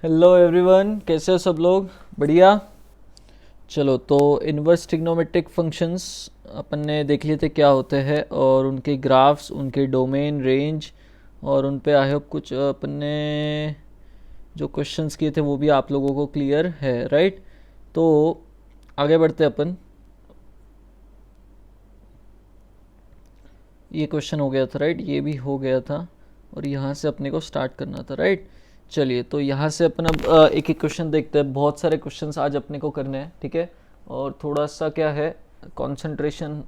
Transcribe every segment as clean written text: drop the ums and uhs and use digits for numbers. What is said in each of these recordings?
Hello everyone, कैसे हो सब लोग? बढ़िया। चलो, तो इनवर्स ट्रिग्नोमेट्रिक फंक्शंस अपन ने देख लिए थे क्या होते हैं, और उनके ग्राफ्स, उनके डोमेन, रेंज, और उन पे आई होप कुछ अपन ने जो क्वेश्चंस किए थे वो भी आप लोगों को क्लियर है, राइट? तो आगे बढ़ते अपन। ये क्वेश्चन हो गया था, राइट? ये भी हो गया था, और यहाँ से अपने को स्टार्ट करना था, राइट? चलिए, तो यहाँ से अपन अब एक एक क्वेश्चन देखते हैं। बहुत सारे क्वेश्चंस आज अपने को करने हैं, ठीक है? और थोड़ा सा क्या है, कंसंट्रेशन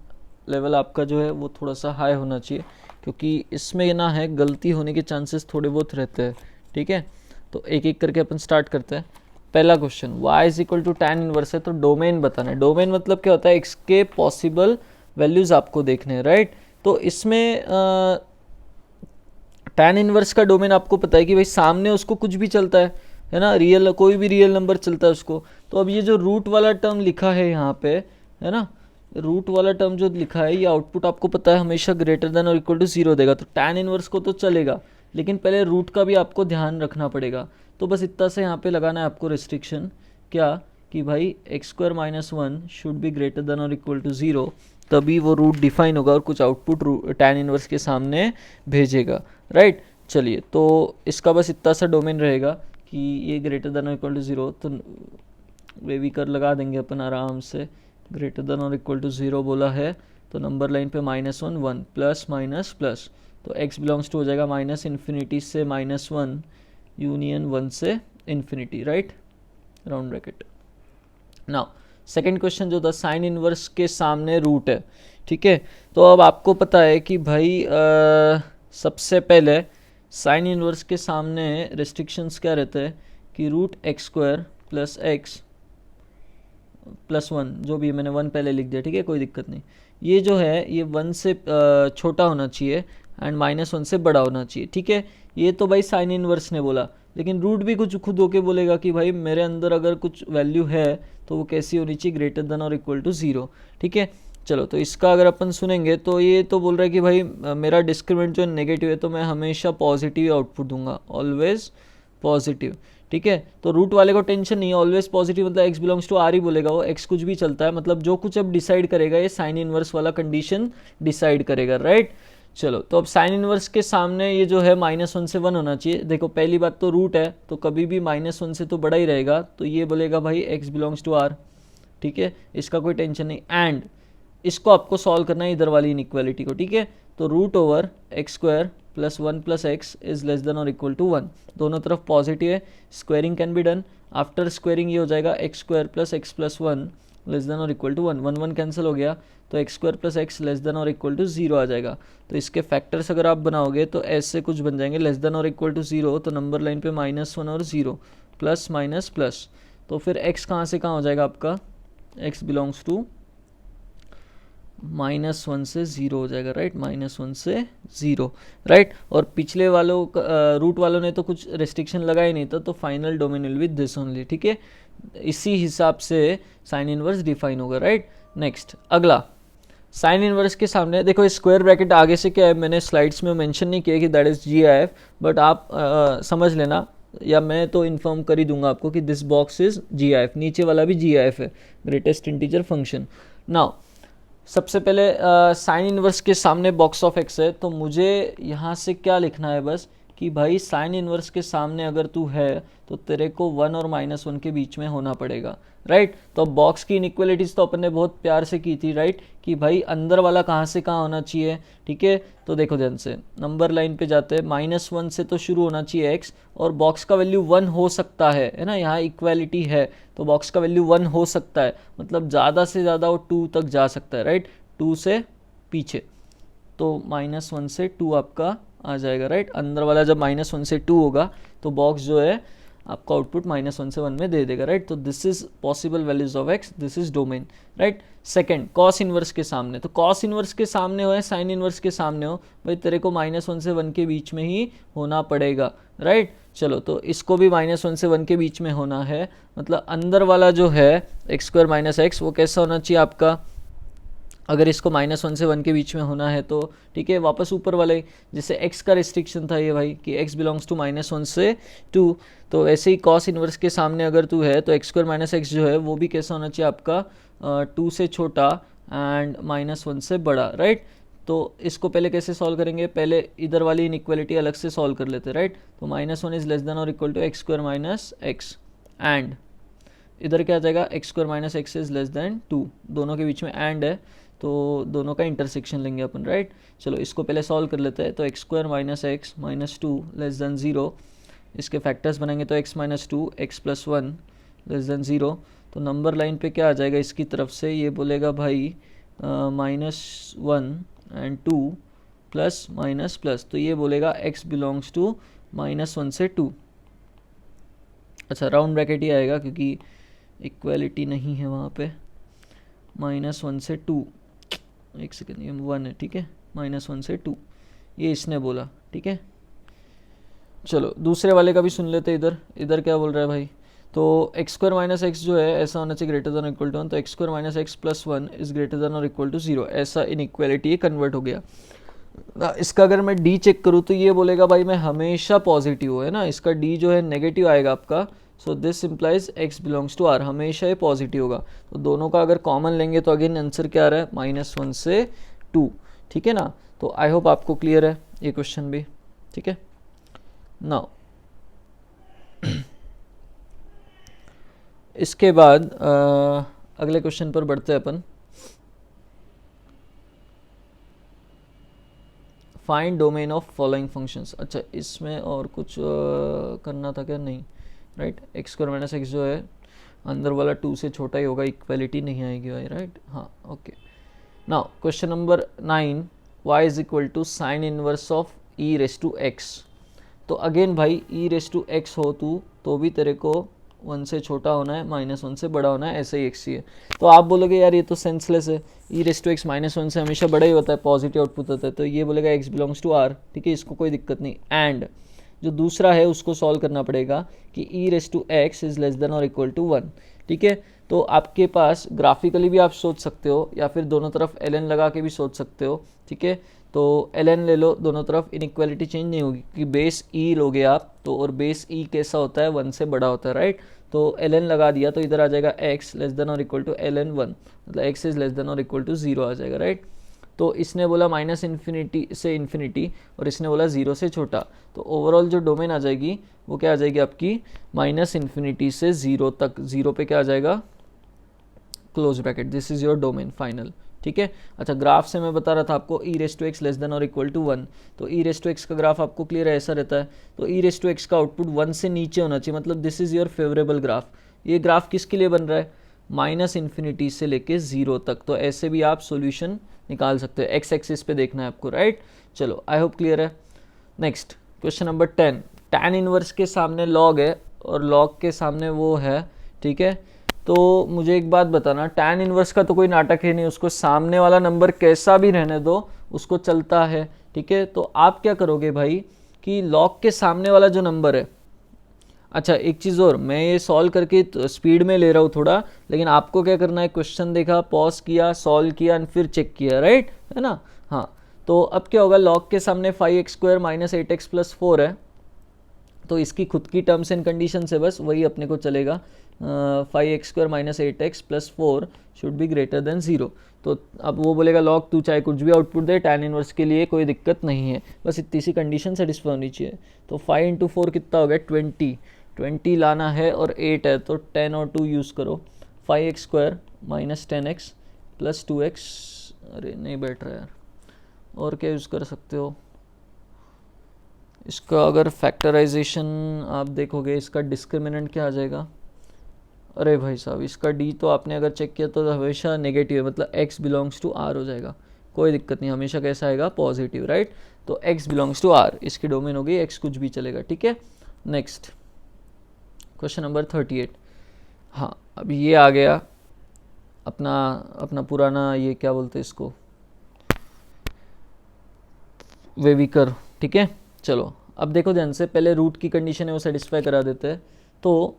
लेवल आपका जो है वो थोड़ा सा हाई होना चाहिए, क्योंकि इसमें ना है गलती होने के चांसेस थोड़े बहुत रहते हैं, ठीक है? तो एक एक करके अपन स्टार्ट करते हैं। पहला question, y is equal to tan inverse है, तो डोमेन बताना है। डोमेन मतलब क्या होता है? x के पॉसिबल वैल्यूज आपको देखने हैं, राइट? तो इसमें tan इनवर्स का डोमेन आपको पता है कि भाई सामने उसको कुछ भी चलता है ना? रियल, कोई भी रियल नंबर चलता है उसको। तो अब ये जो रूट वाला टर्म लिखा है यहाँ पे, है ना, रूट वाला टर्म जो लिखा है, ये आउटपुट आपको पता है हमेशा ग्रेटर देन और इक्वल टू 0 देगा। तो tan इनवर्स को तो चलेगा, लेकिन पहले रूट का भी आपको ध्यान रखना पड़ेगा। तो बस इतना से यहाँ पे लगाना है आपको रिस्ट्रिक्शन, क्या कि भाई x² - 1 should be greater than और इक्वल टू 0, तभी वो रूट डिफाइन होगा और कुछ आउटपुट tan इनवर्स के सामने भेजेगा, राइट? चलिए, तो इसका बस इतना सा डोमेन रहेगा कि ये ग्रेटर देन और इक्वल टू 0, तो वे भी कर लगा देंगे अपन आराम से। ग्रेटर देन और इक्वल टू 0 बोला है, तो नंबर लाइन पे -1 1 प्लस माइनस प्लस, तो x बिलोंग्स टू हो जाएगा माइनस इन्फिनिटी से -1 यूनियन 1 से infinity, right? Round bracket. Now second question जो था, साइन इनवर्स के सामने रूट है, ठीक है? तो अब आपको पता है कि भाई सबसे पहले साइन इनवर्स के सामने रेस्ट्रिक्शंस क्या रहते हैं कि √x² प्लस x प्लस 1, जो भी मैंने 1 पहले लिख दिया, ठीक है? कोई दिक्कत नहीं। ये जो है ये 1 से छोटा होना चाहिए एंड -1 से बड़ा होना चाहिए, ठीक है? ये तो भाई साइन इनवर्स ने बोला, लेकिन रूट भी कुछ खुद होके बोलेगा कि भाई मेरे अंदर अगर कुछ वैल्यू है तो वो कैसी होनी चाहिए? ग्रेटर देन और इक्वल टू 0, ठीक है? चलो, तो इसका अगर अपन सुनेंगे तो ये तो बोल रहा है कि भाई मेरा डिस्क्रिमिनेंट जो नेगेटिव है, तो मैं हमेशा पॉजिटिव आउटपुट दूंगा, ऑलवेज पॉजिटिव, ठीक है? तो रूट वाले को टेंशन नहीं है, ऑलवेज पॉजिटिव मतलब x बिलोंग्स टू r ही बोलेगा वो, x कुछ भी चलता है, मतलब जो कुछ अब डिसाइड करेगा ये साइन इनवर्स वाला कंडीशन डिसाइड करेगा, राइट? चलो, तो अब साइन इनवर्स के सामने ये जो है -1 से 1 होना चाहिए। देखो, पहली बात तो रूट है, तो कभी भी -1 से तो बड़ा ही रहेगा, तो ये बोलेगा भाई x बिलोंग्स टू r, ठीक है? इसका कोई टेंशन नहीं। एंड इसको आपको सॉल्व करना है, इधर वाली इनइक्वालिटी को, ठीक है? तो √x² plus 1 plus x is less than और इक्वल टू 1, दोनों तरफ पॉजिटिव है, squaring can be done. After squaring ये हो जाएगा x² plus x plus 1 less than और इक्वल टू 1, 1 1 कैंसिल हो गया, तो x² plus x less than और इक्वल टू 0 आ जाएगा। तो इसके फैक्टर्स अगर आप बनाओगे तो ऐसे कुछ बन जाएंगे, लेस देन और इक्वल टू 0, तो नंबर लाइन पे -1 और 0, प्लस माइनस प्लस, तो फिर x कहाँ से कहाँ हो जाएगा आपका? x बिलोंग्स टू -1 से 0 हो जाएगा, राइट? -1 से 0, राइट? और पिछले वालों रूट वालों ने तो कुछ रेस्ट्रिक्शन लगा ही नहीं था, तो final domain will be this only, ठीक है? इसी हिसाब से साइन इनवर्स डिफाइन होगा, राइट? नेक्स्ट, अगला साइन इनवर्स के सामने देखो, स्क्वायर ब्रैकेट आगे से क्या है, मैंने स्लाइड्स में मेंशन नहीं किया कि दैट इज GIF, बट आप समझ लेना, या मैं तो इन्फॉर्म कर ही दूंगा आपको कि दिस बॉक्स इज GIF, नीचे वाला भी GIF है, ग्रेटेस्ट इंटीजर फंक्शन। नाउ सबसे पहले साइन इनवर्स के सामने बॉक्स ऑफ एक्स है, तो मुझे यहाँ से क्या लिखना है बस कि भाई साइन इनवर्स के सामने अगर तू है तो तेरे को 1 और -1 के बीच में होना पड़ेगा, राइट? तो बॉक्स की इनइक्वालिटीज तो अपन ने बहुत प्यार से की थी, राइट? कि भाई अंदर वाला कहाँ से कहाँ होना चाहिए, ठीक है? तो देखो ध्यान से, नंबर लाइन पे जाते हैं, -1 से तो शुरू होना चाहिए x, और बॉक्स का वैल्यू 1 हो सकता है ना? यहाँ इक्वालिटी है, तो बॉक्स का वैल्यू 1 हो सकता है, मतलब ज़्यादा से ज़्यादा वो 2 तक जा सकता है, राइट? 2 से पीछे, तो -1 से 2 आपका आ जाएगा, राइट? अंदर वाला जब -1 से 2 होगा तो बॉक्स जो है आपका आउटपुट -1 से 1 में दे देगा, राइट? तो this is possible values of x, this is domain, right? Second, cos inverse के सामने, तो कॉस इनवर्स के सामने हो या साइन इनवर्स के सामने हो, भाई तेरे को -1 से 1 के बीच में ही होना पड़ेगा, राइट? चलो, तो इसको भी -1 से 1 के बीच में होना है, मतलब अंदर वाला जो है x² - x, वो कैसा होना चाहिए आपका? अगर इसको -1 से 1 के बीच में होना है तो ठीक है, वापस ऊपर वाले जैसे x का रिस्ट्रिक्शन था ये भाई कि x बिलोंग्स टू -1 से 2, तो ऐसे ही कॉस इन्वर्स के सामने अगर 2 है तो x² - x जो है वो भी कैसा होना चाहिए आपका 2 से छोटा एंड -1 से बड़ा, राइट। तो इसको पहले कैसे सॉल्व करेंगे, पहले इधर वाली इनइक्वालिटी अलग से सॉल्व कर लेते हैं, राइट। तो -1 इज लेस देन और equal to x² - x and इधर क्या आ जाएगा x² - x is less then 2, दोनों के बीच में एंड है तो दोनों का इंटरसेक्शन लेंगे अपन, राइट। चलो इसको पहले सॉल्व कर लेते हैं। तो x² - x -2 लेस देन 0, इसके फैक्टर्स बनेंगे तो x - 2 x + 1 लेस देन 0। तो नंबर लाइन पे क्या आ जाएगा इसकी तरफ से, ये बोलेगा भाई -1 एंड 2 प्लस माइनस प्लस, तो ये बोलेगा x बिलोंग्स टू -1 से 2। अच्छा राउंड ब्रैकेट ही आएगा क्योंकि इक्वालिटी नहीं है वहाँ पे। -1 से 2, एक सेकेंड, ये 1 है, ठीक है, -1 से 2 ये इसने बोला, ठीक है। चलो दूसरे वाले का भी सुन लेते इधर। इधर क्या बोल रहा है भाई, तो x² - x जो है ऐसा होना चाहिए ग्रेटर देन और इक्वल टू 1, तो x² - x + 1 is greater than और इक्वल टू 0, ऐसा इनइक्वालिटी कन्वर्ट हो गया। इसका अगर मैं d चेक करूँ तो ये बोलेगा भाई मैं हमेशा पॉजिटिव है ना, इसका d जो है नेगेटिव आएगा आपका। So this implies x belongs to r, हमेशा ये पॉजिटिव होगा। तो दोनों का अगर कॉमन लेंगे तो अगेन आंसर क्या आ रहा है -1 से 2, ठीक है ना। तो आई होप आपको क्लियर है ये क्वेश्चन भी, ठीक है। नाउ इसके बाद अगले क्वेश्चन पर बढ़ते हैं अपन। Find domain of following functions. अच्छा इसमें और कुछ करना था क्या, नहीं, राइट। x² - x जो है अंदर वाला 2 से छोटा ही होगा, इक्वालिटी नहीं आएगी भाई, राइट। हाँ okay. Now question number 9, y is equal to sine inverse of e⁻x। तो अगेन भाई e⁻x हो तू तो भी तेरे को 1 से छोटा होना है, -1 से बड़ा होना है, ऐसे ही x ही है। तो आप बोलोगे यार ये तो सेंसलेस है, e⁻x -1 से हमेशा बड़ा ही होता है, पॉजिटिव आउटपुट होता है, तो ये बोलेगा x बिलोंग्स टू r, ठीक है, इसको कोई दिक्कत नहीं। एंड जो दूसरा है उसको सॉल्व करना पड़ेगा कि e⁻x इज लेस देन और इक्वल टू 1, ठीक है। तो आपके पास ग्राफिकली भी आप सोच सकते हो या फिर दोनों तरफ ln लगा के भी सोच सकते हो, ठीक है। तो ln ले लो दोनों तरफ, इनइक्वालिटी चेंज नहीं होगी कि बेस e लोगे आप तो, और बेस e कैसा होता है 1 से बड़ा होता है, राइट। तो ln लगा दिया तो इधर आ जाएगा x लेस देन और इक्वल टू ln 1, मतलब x इज लेस देन और इक्वल टू 0 आ जाएगा, राइट। तो इसने बोला -∞ से इन्फिनिटी और इसने बोला 0 से छोटा, तो ओवरऑल जो डोमेन आ जाएगी वो क्या आ जाएगी आपकी -∞ से 0 तक, 0 पे क्या आ जाएगा close bracket, this is your domain final, ठीक है। अच्छा ग्राफ से मैं बता रहा था आपको e⁻x लेस देन और इक्वल टू 1, तो e⁻x का ग्राफ आपको क्लियर है ऐसा रहता है। तो e⁻x का आउटपुट 1 से नीचे होना चाहिए, मतलब this is your favourable graph. ये ग्राफ किसके लिए बन रहा है, -∞ से लेके 0 तक, तो ऐसे भी आप सॉल्यूशन निकाल सकते हो, x एक्सिस पे देखना है आपको, राइट। चलो आई होप क्लियर है। Next question number 10, tan inverse के सामने log है और log के सामने वो है, ठीक है। तो मुझे एक बात बताना, tan इनवर्स का तो कोई नाटक है नहीं, उसको सामने वाला नंबर कैसा भी रहने दो उसको चलता है, ठीक है। तो आप क्या करोगे भाई कि log के सामने वाला जो नंबर है, अच्छा एक चीज़ और, मैं ये सॉल्व करके स्पीड में ले रहा हूँ थोड़ा, लेकिन आपको क्या करना है, क्वेश्चन देखा, पॉज किया, सॉल्व किया एंड फिर चेक किया, राइट, है ना। हाँ तो अब क्या होगा, log के सामने 5x² - 8x + 4 है, तो इसकी खुद की टर्म्स एंड कंडीशन है, बस वही अपने को चलेगा। 5x² - 8x + 4 should be greater than 0। तो अब वो बोलेगा log तू चाहे कुछ भी आउटपुट दे, tan इनवर्स के लिए कोई दिक्कत नहीं है, बस इतनी सी कंडीशन सेटिस्फाई होनी चाहिए। तो 5 × 4 कितना हो गया 20 लाना है और 8 है तो 10 और 2 यूज़ करो। 5x² - 10x + 2x, अरे नहीं बैठ रहा यार, और क्या यूज़ कर सकते हो इसका, अगर फैक्टराइजेशन आप देखोगे इसका डिस्क्रिमिनेंट क्या आ जाएगा, अरे भाई साहब इसका d तो आपने अगर चेक किया तो हमेशा नेगेटिव है, मतलब x बिलोंग्स टू r हो जाएगा, कोई दिक्कत नहीं, हमेशा कैसा आएगा पॉजिटिव, राइट। तो x बिलोंग्स टू r, इसकी डोमेन हो गई x कुछ भी चलेगा, ठीक है। नेक्स्ट क्वेश्चन नंबर 38, हाँ अब ये आ गया अपना पुराना, ये क्या बोलते हैं इसको, वेविकर, ठीक है। चलो अब देखो ध्यान से, पहले रूट की कंडीशन है वो सेटिस्फाई करा देते हैं, तो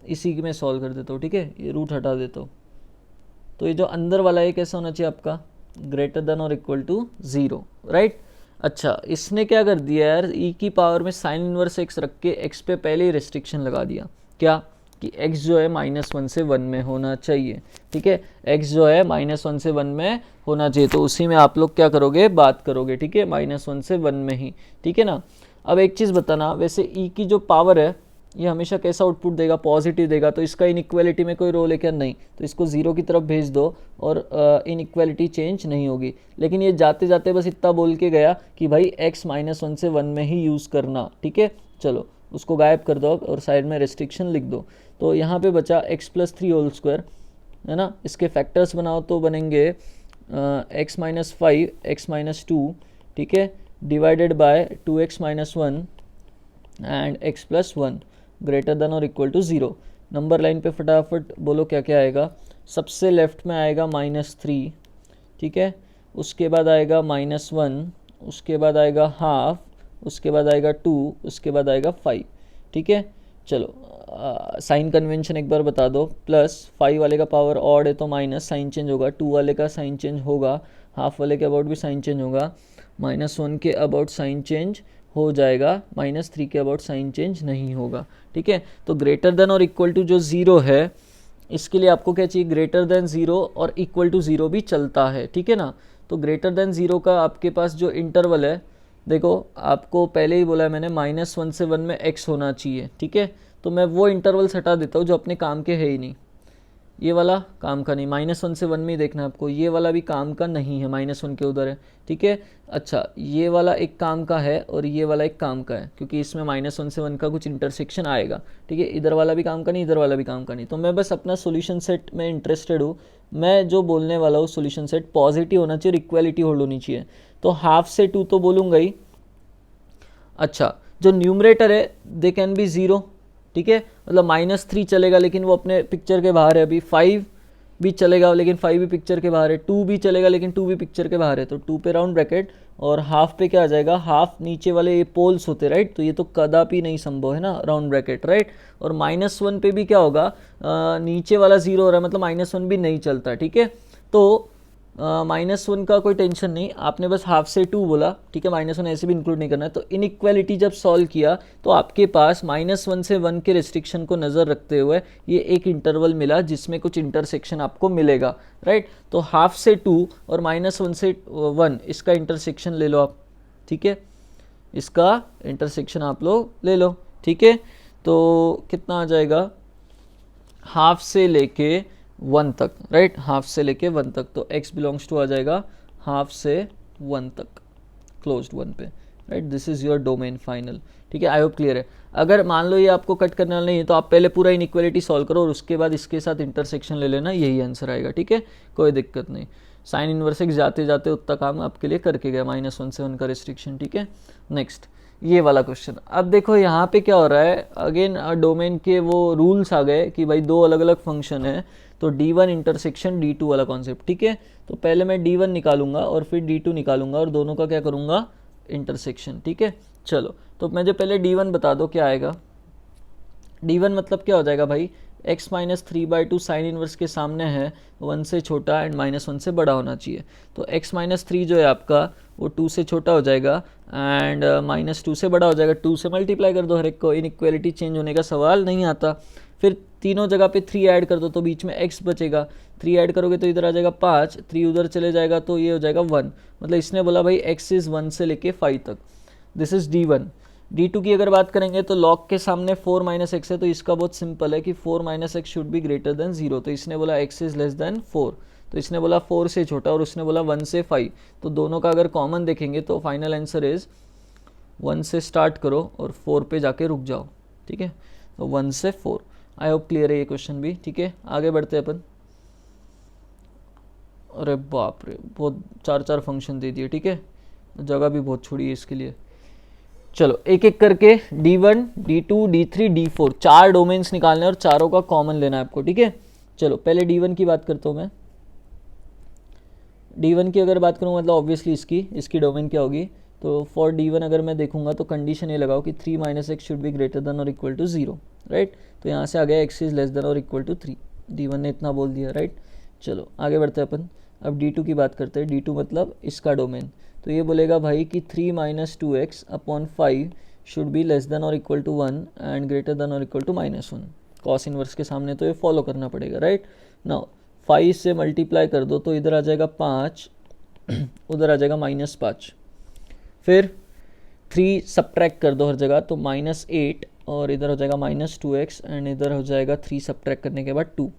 इसी की मैं सॉल्व कर देता हूँ, ठीक है। ये रूट हटा देता हूँ, तो ये जो अंदर वाला है कैसा होना चाहिए आपका, ग्रेटर देन और इक्वल टू 0, राइट। अच्छा, इसने क्या कर दिया यार, ई की पावर में साइन इनवर्स एक्स रख के एक्स पे पहले ही रेस्ट्रिक्शन लगा दिया, क्या कि x जो है -1 से 1 में होना चाहिए, ठीक है, x जो है -1 से 1 में होना चाहिए, तो उसी में आप लोग क्या करोगे, बात करोगे, ठीक है, -1 से 1 में ही, ठीक है ना। अब एक चीज़ बताना, वैसे e की जो पावर है ये हमेशा कैसा आउटपुट देगा, पॉजिटिव देगा, तो इसका इनइक्वालिटी में कोई रोल है क्या, नहीं, तो इसको 0 की तरफ भेज दो और इनइक्वालिटी चेंज नहीं होगी। लेकिन ये जाते जाते बस इतना बोल के गया कि भाई x -1 से 1 में ही यूज़ करना, ठीक है, चलो उसको गायब कर दो और साइड में रेस्ट्रिक्शन लिख दो। तो यहाँ पे बचा x+3 होल स्क्वायर, है ना, इसके फैक्टर्स बनाओ तो बनेंगे x -5 x -2, ठीक है, divided by 2x -1 and x+1 greater than और इक्वल टू 0। नंबर लाइन पे फटाफट बोलो क्या क्या आएगा। सबसे लेफ्ट में आएगा -3, ठीक है, उसके बाद आएगा -1, उसके बाद आएगा हाफ, उसके बाद आएगा 2, उसके बाद आएगा 5, ठीक है। चलो साइन कन्वेंशन एक बार बता दो, +5 वाले का पावर ऑड है तो माइनस साइन चेंज होगा, 2 वाले का साइन चेंज होगा, हाफ वाले के अबाउट भी साइन चेंज होगा, -1 के अबाउट साइन चेंज हो जाएगा, -3 के अबाउट साइन चेंज नहीं होगा, ठीक है। तो ग्रेटर देन और इक्वल टू जो 0 है इसके लिए आपको क्या चाहिए, ग्रेटर देन 0 और इक्वल टू 0 भी चलता है, ठीक है ना। तो ग्रेटर देन 0 का आपके पास जो इंटरवल है, देखो आपको पहले ही बोला है मैंने, -1 से 1 में x होना चाहिए, ठीक है, तो मैं वो इंटरवल हटा देता हूँ जो अपने काम के है ही नहीं, ये वाला काम का नहीं, -1 से 1 में ही देखना है आपको, ये वाला भी काम का नहीं है, -1 के उधर है, ठीक है। अच्छा, ये वाला एक काम का है और ये वाला एक काम का है, क्योंकि इसमें -1 से 1 का कुछ इंटरसेक्शन आएगा, ठीक है, इधर वाला भी काम का नहीं, इधर वाला भी काम का नहीं। तो मैं बस अपना सोल्यूशन सेट में इंटरेस्टेड हूँ, मैं जो बोलने वाला हूँ सोल्यूशन सेट पॉजिटिव होना चाहिए और इक्वालिटी होल्ड होनी चाहिए, तो हाफ से 2 तो बोलूँगा ही। अच्छा, जो न्यूमरेटर है दे कैन बी 0, ठीक है, मतलब -3 चलेगा लेकिन वो अपने पिक्चर के बाहर है, अभी 5 भी चलेगा लेकिन 5 भी पिक्चर के बाहर है, 2 भी चलेगा लेकिन 2 भी पिक्चर के बाहर है, तो 2 पे राउंड ब्रैकेट और हाफ पे क्या आ जाएगा, हाफ नीचे वाले ये पोल्स होते, राइट, तो ये तो कदापि नहीं संभव है ना, राउंड ब्रैकेट, राइट। और -1 पे भी क्या होगा, नीचे वाला 0 हो रहा है, मतलब -1 भी नहीं चलता, ठीक है। तो -1 का कोई टेंशन नहीं, आपने बस हाफ से 2 बोला, ठीक है, -1 ऐसे भी इंक्लूड नहीं करना है। तो इनइक्वालिटी जब सॉल्व किया तो आपके पास -1 से 1 के रिस्ट्रिक्शन को नज़र रखते हुए ये एक इंटरवल मिला जिसमें कुछ इंटरसेक्शन आपको मिलेगा, राइट। तो हाफ से 2 और -1 से 1 इसका इंटरसेक्शन ले लो आप, ठीक है, इसका इंटरसेक्शन आप लोग ले लो, ठीक है। तो कितना आ जाएगा, हाफ से लेके 1 तक, राइट, हाफ से लेके 1 तक, तो x बिलोंग्स टू आ जाएगा हाफ से 1 तक, क्लोज्ड 1 पे, right, this is your domain final, ठीक है। आई होप क्लियर है। अगर मान लो ये आपको कट करने वाला नहीं है तो आप पहले पूरा इनइक्वालिटी सॉल्व करो और उसके बाद इसके साथ इंटरसेक्शन ले लेना, यही आंसर आएगा, ठीक है, कोई दिक्कत नहीं। साइन इनवर्स एक्स जाते जाते उतना काम आपके लिए करके गया, -1 से 1 का रिस्ट्रिक्शन, ठीक है। नेक्स्ट ये वाला क्वेश्चन, अब देखो यहाँ पे क्या हो रहा है, अगेन डोमेन के वो रूल्स आ गए कि भाई 2 अलग अलग फंक्शन है, तो D1 इंटरसेक्शन D2 वाला कॉन्सेप्ट, ठीक है। तो पहले मैं D1 निकालूंगा और फिर D2 निकालूंगा और दोनों का क्या करूंगा, इंटरसेक्शन, ठीक है। चलो, तो मुझे पहले D1 बता दो क्या आएगा। D1 मतलब क्या हो जाएगा भाई, x -3/2 साइन इनवर्स के सामने है, 1 से छोटा एंड -1 से बड़ा होना चाहिए, तो x -3 जो है आपका वो 2 से छोटा हो जाएगा एंड -2 से बड़ा हो जाएगा, 2 से मल्टीप्लाई कर दो हर एक को, इनइक्वालिटी चेंज होने का सवाल नहीं आता। फिर तीनों जगह पे 3 ऐड कर दो तो बीच में x बचेगा, 3 ऐड करोगे तो इधर आ जाएगा 5, 3 उधर चले जाएगा तो ये हो जाएगा 1, मतलब इसने बोला भाई x इज़ 1 से लेके 5 तक, दिस इज़ D1। D2 की अगर बात करेंगे तो लॉग के सामने 4 - x है, तो इसका बहुत सिंपल है कि 4 - x should be greater than 0, तो इसने बोला x इज़ लेस देन 4, तो इसने बोला 4 से छोटा और उसने बोला 1 से 5, तो दोनों का अगर कॉमन देखेंगे तो फाइनल आंसर इज़ 1 से स्टार्ट करो और 4 पे जाके रुक जाओ, ठीक है, तो 1 से 4। आई होप क्लियर है ये क्वेश्चन भी, ठीक है। आगे बढ़ते हैं अपन। अरे बाप रे, बहुत 4 फंक्शन दे दिए, ठीक है, जगह भी बहुत छोड़ी है इसके लिए। चलो एक एक करके D1, D2, D3, D4 4 domains निकालने और चारों का कॉमन लेना है आपको, ठीक है। चलो पहले D1 की बात करता हूँ मैं। D1 की अगर बात करूँ मतलब ऑब्वियसली इसकी डोमेन क्या होगी, तो फॉर D1 अगर मैं देखूंगा तो कंडीशन ये लगाओ कि 3 - x should be greater than और इक्वल टू 0, राइट। तो यहाँ से आ गया x इज लेस देन और इक्वल टू 3, D1 ने इतना बोल दिया, राइट। चलो आगे बढ़ते हैं अपन। अब D2 की बात करते हैं। D2 मतलब इसका डोमेन, तो ये बोलेगा भाई कि 3 minus 2x upon 5 should be less than और equal to 1 and greater than और इक्वल टू -1। कॉस इनवर्स के सामने तो ये फॉलो करना पड़ेगा, राइट। नाउ 5 से मल्टीप्लाई कर दो तो इधर आ जाएगा 5, उधर आ जाएगा -5। फिर 3 सब्ट्रैक्ट कर दो हर जगह, तो -8 और इधर हो जाएगा -2x एंड इधर हो जाएगा 3 सब्ट्रैक्ट करने के बाद 2।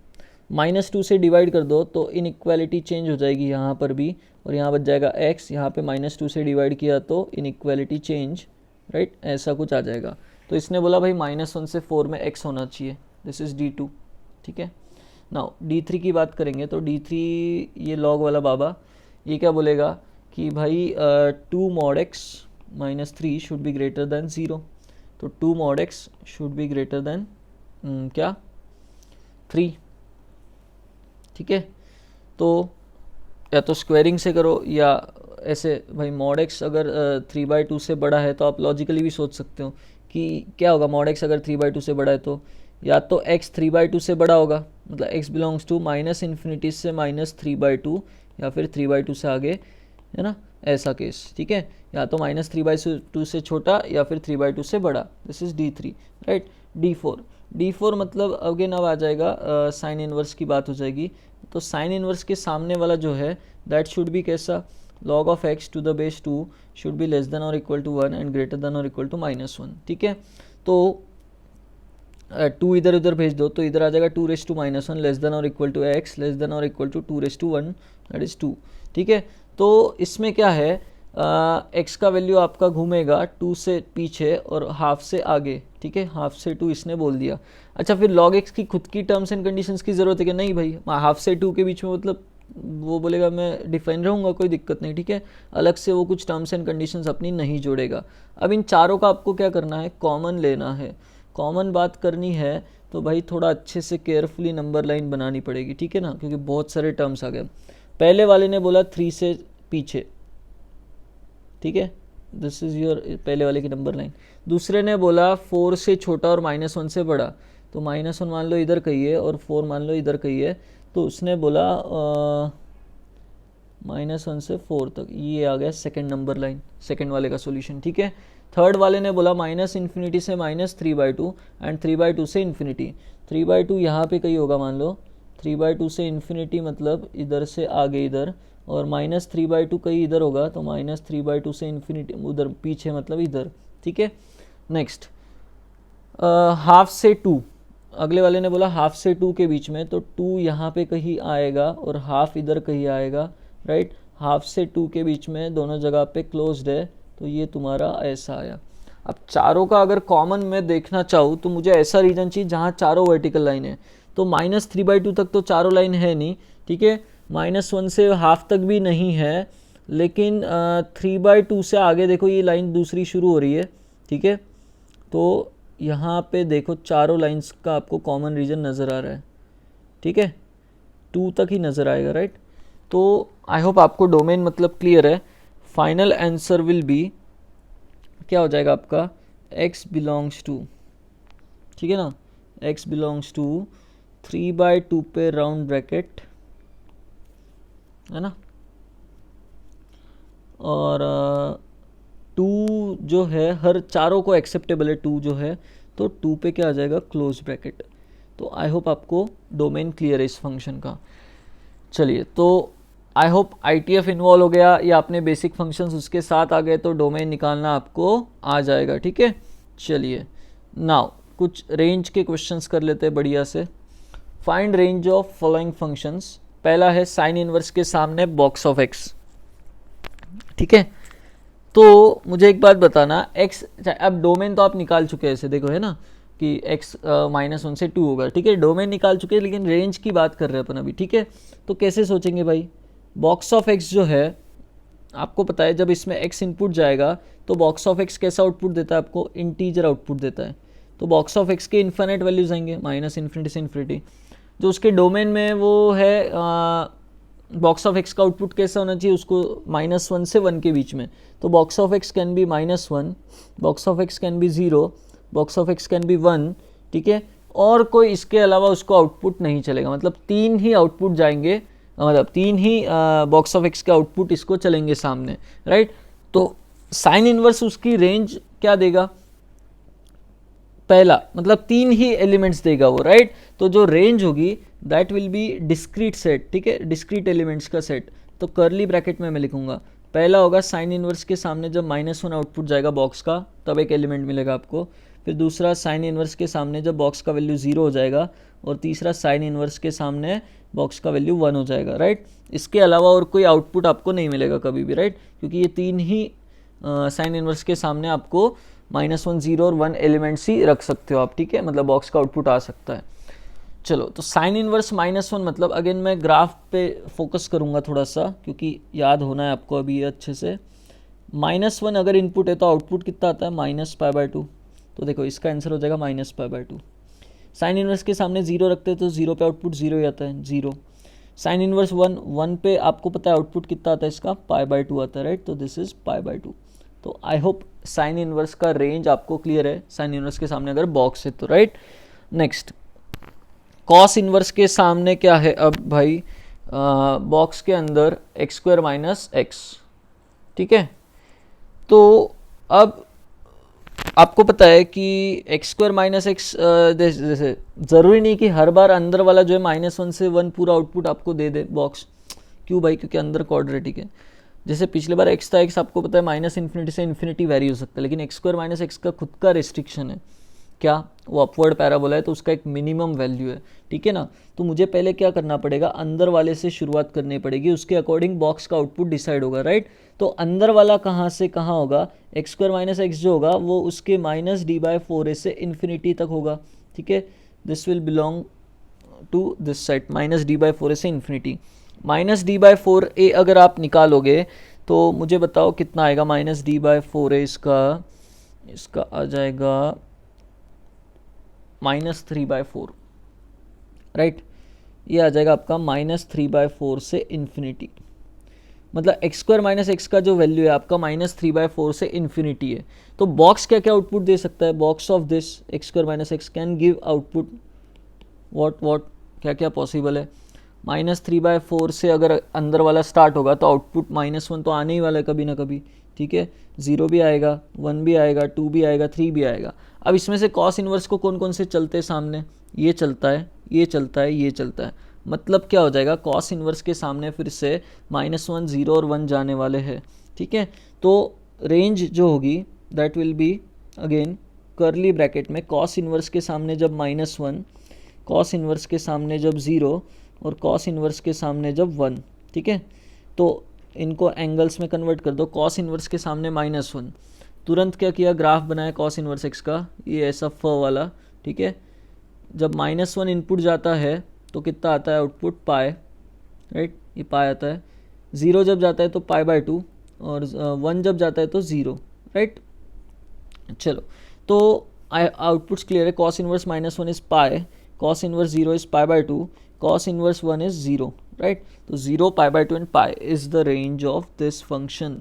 -2 से डिवाइड कर दो तो इनइक्वालिटी चेंज हो जाएगी यहाँ पर भी, और यहाँ बच जाएगा x। यहाँ पे -2 से डिवाइड किया तो इनइक्वालिटी चेंज, राइट, ऐसा कुछ आ जाएगा। तो इसने बोला भाई -1 से 4 में x होना चाहिए। दिस इज़ D2, ठीक है। नाउ D3 की बात करेंगे तो D3 ये लॉग वाला बाबा ये क्या बोलेगा कि भाई 2 mod x minus 3 should be greater than 0। तो 2 mod x should be greater than क्या 3, ठीक है। तो या तो स्क्वायरिंग से करो या ऐसे भाई mod x अगर 3/2 से बड़ा है तो आप लॉजिकली भी सोच सकते हो कि क्या होगा mod x अगर 3/2 से बड़ा है तो या तो x 3/2 से बड़ा होगा, मतलब x बिलोंग्स टू -∞ से -3/2 या फिर 3/2 से आगे, है ना, ऐसा केस, ठीक है। या तो -3/2 से छोटा या फिर 3/2 से बड़ा। This is D3, right. D4 मतलब अगेन अब आ जाएगा साइन इनवर्स की बात हो जाएगी। तो साइन इनवर्स के सामने वाला जो है दैट शुड बी कैसा, log of x to the base 2 should be less than और equal to 1 and greater than और इक्वल टू -1, ठीक है। तो 2 इधर उधर भेज दो तो इधर आ जाएगा 2⁻⁻1 लेस देन और equal to x less than और इक्वल टू 2⁻1 दैट इज़ 2, ठीक है। तो इसमें क्या है, x का वैल्यू आपका घूमेगा 2 से पीछे और हाफ से आगे, ठीक है। हाफ से 2 इसने बोल दिया। अच्छा, फिर log x की खुद की टर्म्स एंड कंडीशंस की ज़रूरत है कि नहीं भाई, हाफ से 2 के बीच में मतलब वो बोलेगा मैं डिफाइन रहूँगा, कोई दिक्कत नहीं, ठीक है। अलग से वो कुछ टर्म्स एंड कंडीशंस अपनी नहीं जोड़ेगा। अब इन चारों का आपको क्या करना है, कॉमन लेना है। कॉमन बात करनी है तो भाई थोड़ा अच्छे से केयरफुली नंबर लाइन बनानी पड़ेगी, ठीक है ना, क्योंकि बहुत सारे टर्म्स आ गए। पहले वाले ने बोला 3 से पीछे, ठीक है, दिस इज़ योर पहले वाले की नंबर लाइन। दूसरे ने बोला 4 से छोटा और -1 से बड़ा, तो -1 मान लो इधर कही है और 4 मान लो इधर कही है, तो उसने बोला -1 से 4 तक। ये आ गया सेकंड नंबर लाइन, सेकंड वाले का सॉल्यूशन, ठीक है। थर्ड वाले ने बोला -∞ से -3/2 एंड 3/2 से इन्फिनिटी। 3/2 यहाँ पे कहीं होगा, मान लो 3/2 से इन्फिनिटी मतलब इधर से आगे इधर, और -3/2 कहीं इधर होगा, तो -3/2 से इन्फिनिटी उधर पीछे मतलब इधर, ठीक है। नेक्स्ट हाफ से 2, अगले वाले ने बोला हाफ से 2 के बीच में, तो 2 यहाँ पे कहीं आएगा और हाफ इधर कहीं आएगा, राइट। हाफ से 2 के बीच में दोनों जगह पे क्लोज्ड है, तो ये तुम्हारा ऐसा आया। अब चारों का अगर कॉमन मैं देखना चाहूँ तो मुझे ऐसा रीजन चाहिए जहाँ चारों वर्टिकल लाइन है। तो -3/2 तक तो चारों लाइन है नहीं, ठीक है। -1 से हाफ तक भी नहीं है, लेकिन 3/2 से आगे देखो ये लाइन दूसरी शुरू हो रही है, ठीक है। तो यहाँ पे देखो चारों लाइंस का आपको कॉमन रीजन नज़र आ रहा है, ठीक है, 2 तक ही नज़र आएगा, राइट। तो आई होप आपको डोमेन मतलब क्लियर है। फाइनल आंसर विल बी क्या हो जाएगा आपका, x बिलोंग्स टू, ठीक है ना, x बिलोंग्स टू 3/2 पे राउंड ब्रैकेट, है ना, और 2 जो है हर चारों को एक्सेप्टेबल है, 2 जो है, तो 2 पे क्या आ जाएगा, क्लोज ब्रैकेट। तो आई होप आपको डोमेन क्लियर है इस फंक्शन का। चलिए, तो आई होप ITF इन्वॉल्व हो गया या अपने बेसिक फंक्शंस उसके साथ आ गए तो डोमेन निकालना आपको आ जाएगा, ठीक है। चलिए नाउ कुछ रेंज के क्वेश्चंस कर लेते हैं बढ़िया से। Find range of following functions. पहला है साइन इनवर्स के सामने बॉक्स ऑफ x, ठीक है। तो मुझे एक बात बताना, x अब डोमेन तो आप निकाल चुके हैं ऐसे, देखो है ना कि x -1 से 2 होगा, ठीक है, डोमेन निकाल चुके हैं, लेकिन रेंज की बात कर रहे हैं अपन अभी, ठीक है। तो कैसे सोचेंगे भाई, बॉक्स ऑफ x जो है आपको पता है जब इसमें x इनपुट जाएगा तो बॉक्स ऑफ x कैसा आउटपुट देता है आपको, इंटीजर आउटपुट देता है। तो बॉक्स ऑफ x के इन्फिनिट वैल्यूज आएंगे -∞ से इन्फिनिटी। जो उसके डोमेन में वो है बॉक्स ऑफ x का आउटपुट कैसा होना चाहिए उसको, -1 से 1 के बीच में। तो box of x can be -1, box of x can be 0, box of x can be 1, ठीक है। और कोई इसके अलावा उसको आउटपुट नहीं चलेगा, मतलब 3 ही आउटपुट जाएंगे, मतलब 3 ही बॉक्स ऑफ एक्स के आउटपुट इसको चलेंगे सामने, राइट। तो साइन इनवर्स उसकी रेंज क्या देगा, पहला मतलब 3 ही एलिमेंट्स देगा वो, राइट। तो जो रेंज होगी that will be discrete set, ठीक है, डिस्क्रीट एलिमेंट्स का सेट। तो कर्ली ब्रैकेट में मैं लिखूंगा, पहला होगा साइन इनवर्स के सामने जब -1 आउटपुट जाएगा बॉक्स का तब एक एलिमेंट मिलेगा आपको, फिर दूसरा साइन इनवर्स के सामने जब बॉक्स का वैल्यू 0 हो जाएगा, और तीसरा साइन इनवर्स के सामने बॉक्स का वैल्यू 1 हो जाएगा, राइट। इसके अलावा और कोई आउटपुट आपको नहीं मिलेगा कभी भी, राइट, क्योंकि ये 3 ही साइन इनवर्स के सामने आपको -1, 0 और 1 एलिमेंट्स ही रख सकते हो आप, ठीक है, मतलब बॉक्स का आउटपुट आ सकता है। चलो, तो साइन इनवर्स -1 मतलब अगेन मैं ग्राफ पे फोकस करूंगा थोड़ा सा, क्योंकि याद होना है आपको अभी ये अच्छे से। -1 अगर इनपुट है तो आउटपुट कितना आता है, -π/2। तो देखो इसका आंसर हो जाएगा -π/2। साइन इनवर्स के सामने 0 रखते हैं तो 0 पे आउटपुट 0 ही आता है, 0। साइन इनवर्स 1 पे आपको पता है आउटपुट कितना आता है इसका, π/2 आता है, राइट। तो दिस इज π/2। तो आई होप साइन इनवर्स का रेंज आपको क्लियर है, साइन इनवर्स के सामने अगर बॉक्स है तो, राइट। नेक्स्ट, कॉस इनवर्स के सामने क्या है अब भाई, बॉक्स के अंदर x² - x, ठीक है। तो अब आपको पता है कि x² - x, जैसे ज़रूरी नहीं कि हर बार अंदर वाला जो है -1 से 1 पूरा आउटपुट आपको दे दे बॉक्स। क्यों भाई, क्योंकि अंदर क्वाड्रेटिक है। जैसे पिछले बार x था, x आपको पता है -∞ से इन्फिनिटी वेरी हो सकता है, लेकिन x² - x का खुद का रेस्ट्रिक्शन है, क्या, वो अपवर्ड पैराबोला है, तो उसका एक मिनिमम वैल्यू है, ठीक है ना। तो मुझे पहले क्या करना पड़ेगा, अंदर वाले से शुरुआत करनी पड़ेगी, उसके अकॉर्डिंग बॉक्स का आउटपुट डिसाइड होगा, राइट। तो अंदर वाला कहाँ से कहाँ होगा, x² - x जो होगा वो उसके -d/4a से इन्फिनिटी तक होगा, ठीक है। This will belong to this set, -d/4a से इन्फिनिटी। -d/4a अगर आप निकालोगे तो मुझे बताओ कितना आएगा, -d/4a इसका आ जाएगा -3/4, राइट। ये आ जाएगा आपका -3/4 से इन्फिनिटी, मतलब x² - x का जो वैल्यू है आपका -3/4 से इन्फिनिटी है। तो बॉक्स क्या क्या आउटपुट दे सकता है, box of this x² - x can give output what क्या क्या पॉसिबल है। -3/4 से अगर अंदर वाला स्टार्ट होगा तो आउटपुट -1 तो आने ही वाला है कभी ना कभी, ठीक है। 0 भी आएगा, 1 भी आएगा, 2 भी आएगा, 3 भी आएगा। अब इसमें से कॉस इनवर्स को कौन कौन से चलते हैं सामने, ये चलता है, ये चलता है, ये चलता है। मतलब क्या हो जाएगा, कॉस इनवर्स के सामने फिर से -1, 0 और 1 जाने वाले हैं, ठीक है। तो रेंज जो होगी that will be again curly bracket में, कॉस इनवर्स के सामने जब -1, कॉस इनवर्स के सामने जब 0 और कॉस इनवर्स के सामने जब 1, ठीक है। तो इनको एंगल्स में कन्वर्ट कर दो, कॉस इनवर्स के सामने -1, तुरंत क्या किया, ग्राफ बनाया कॉस इनवर्स x का, ये ऐसा फ वाला, ठीक है। जब -1 इनपुट जाता है तो कितना आता है आउटपुट, पाई, राइट, ये पाई आता है। 0 जब जाता है तो π/2, और 1 जब जाता है तो 0, राइट। चलो, तो आउटपुट्स क्लियर है, cos inverse -1 is pi, cos inverse 0 is π/2, cos inverse 1 is 0, right। तो 0, π/2 and pi is the range of this function,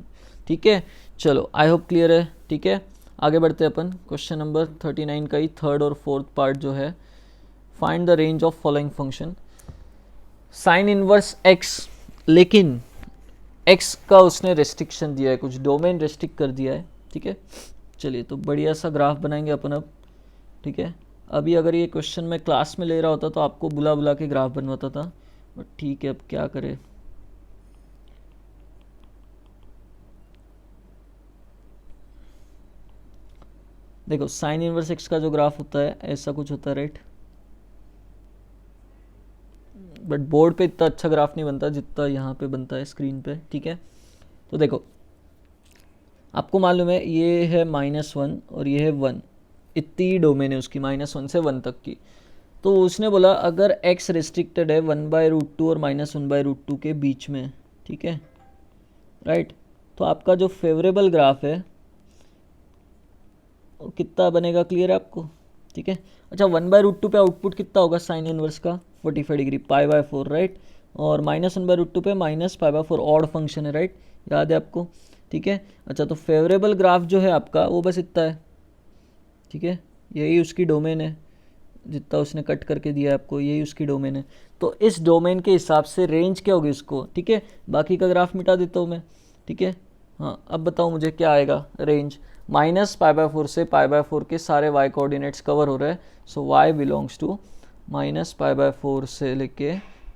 ठीक है। चलो, आई होप क्लियर है, ठीक है। आगे बढ़ते हैं अपन क्वेश्चन नंबर 39 का ही थर्ड और फोर्थ पार्ट जो है, find the range of following function. Sign inverse x, लेकिन x का उसने रेस्ट्रिक्शन दिया है, कुछ डोमेन रेस्ट्रिक्ट कर दिया है, ठीक है। चलिए, तो बढ़िया सा ग्राफ बनाएंगे अपन अब, ठीक है। अभी अगर ये क्वेश्चन मैं क्लास में ले रहा होता तो आपको बुला बुला के ग्राफ बनवाता था, बट ठीक है, अब क्या करें। देखो, साइन इनवर्स x का जो ग्राफ होता है ऐसा कुछ होता है, राइट। बट बोर्ड पे इतना अच्छा ग्राफ नहीं बनता जितना यहाँ पे बनता है स्क्रीन पे, ठीक है। तो देखो, आपको मालूम है ये है -1 और ये है 1, इतनी डोमेन है उसकी -1 से 1 तक की। तो उसने बोला अगर x रेस्ट्रिक्टेड है 1/√2 और -1/√2 के बीच में, ठीक है, राइट। तो आपका जो फेवरेबल ग्राफ है वो कितना बनेगा, क्लियर है आपको, ठीक है। अच्छा, 1/√2 पे आउटपुट कितना होगा साइन इनवर्स का, 45 डिग्री, π/4, राइट। और -1/√2 पे -π/4, ऑड फंक्शन है, राइट, याद है आपको, ठीक है। अच्छा, तो फेवरेबल ग्राफ जो है आपका वो बस इतना है, ठीक है, यही उसकी डोमेन है, जितना उसने कट करके दिया है आपको, यही उसकी डोमेन है। तो इस डोमेन के हिसाब से रेंज क्या होगी उसको, ठीक है। बाकी का ग्राफ मिटा देता हूँ मैं, ठीक है। हाँ, अब बताओ मुझे क्या आएगा रेंज। -π/4 से π/4 के सारे y कोऑर्डिनेट्स कवर हो रहे हैं। सो y बिलोंग्स टू -π/4 से लेके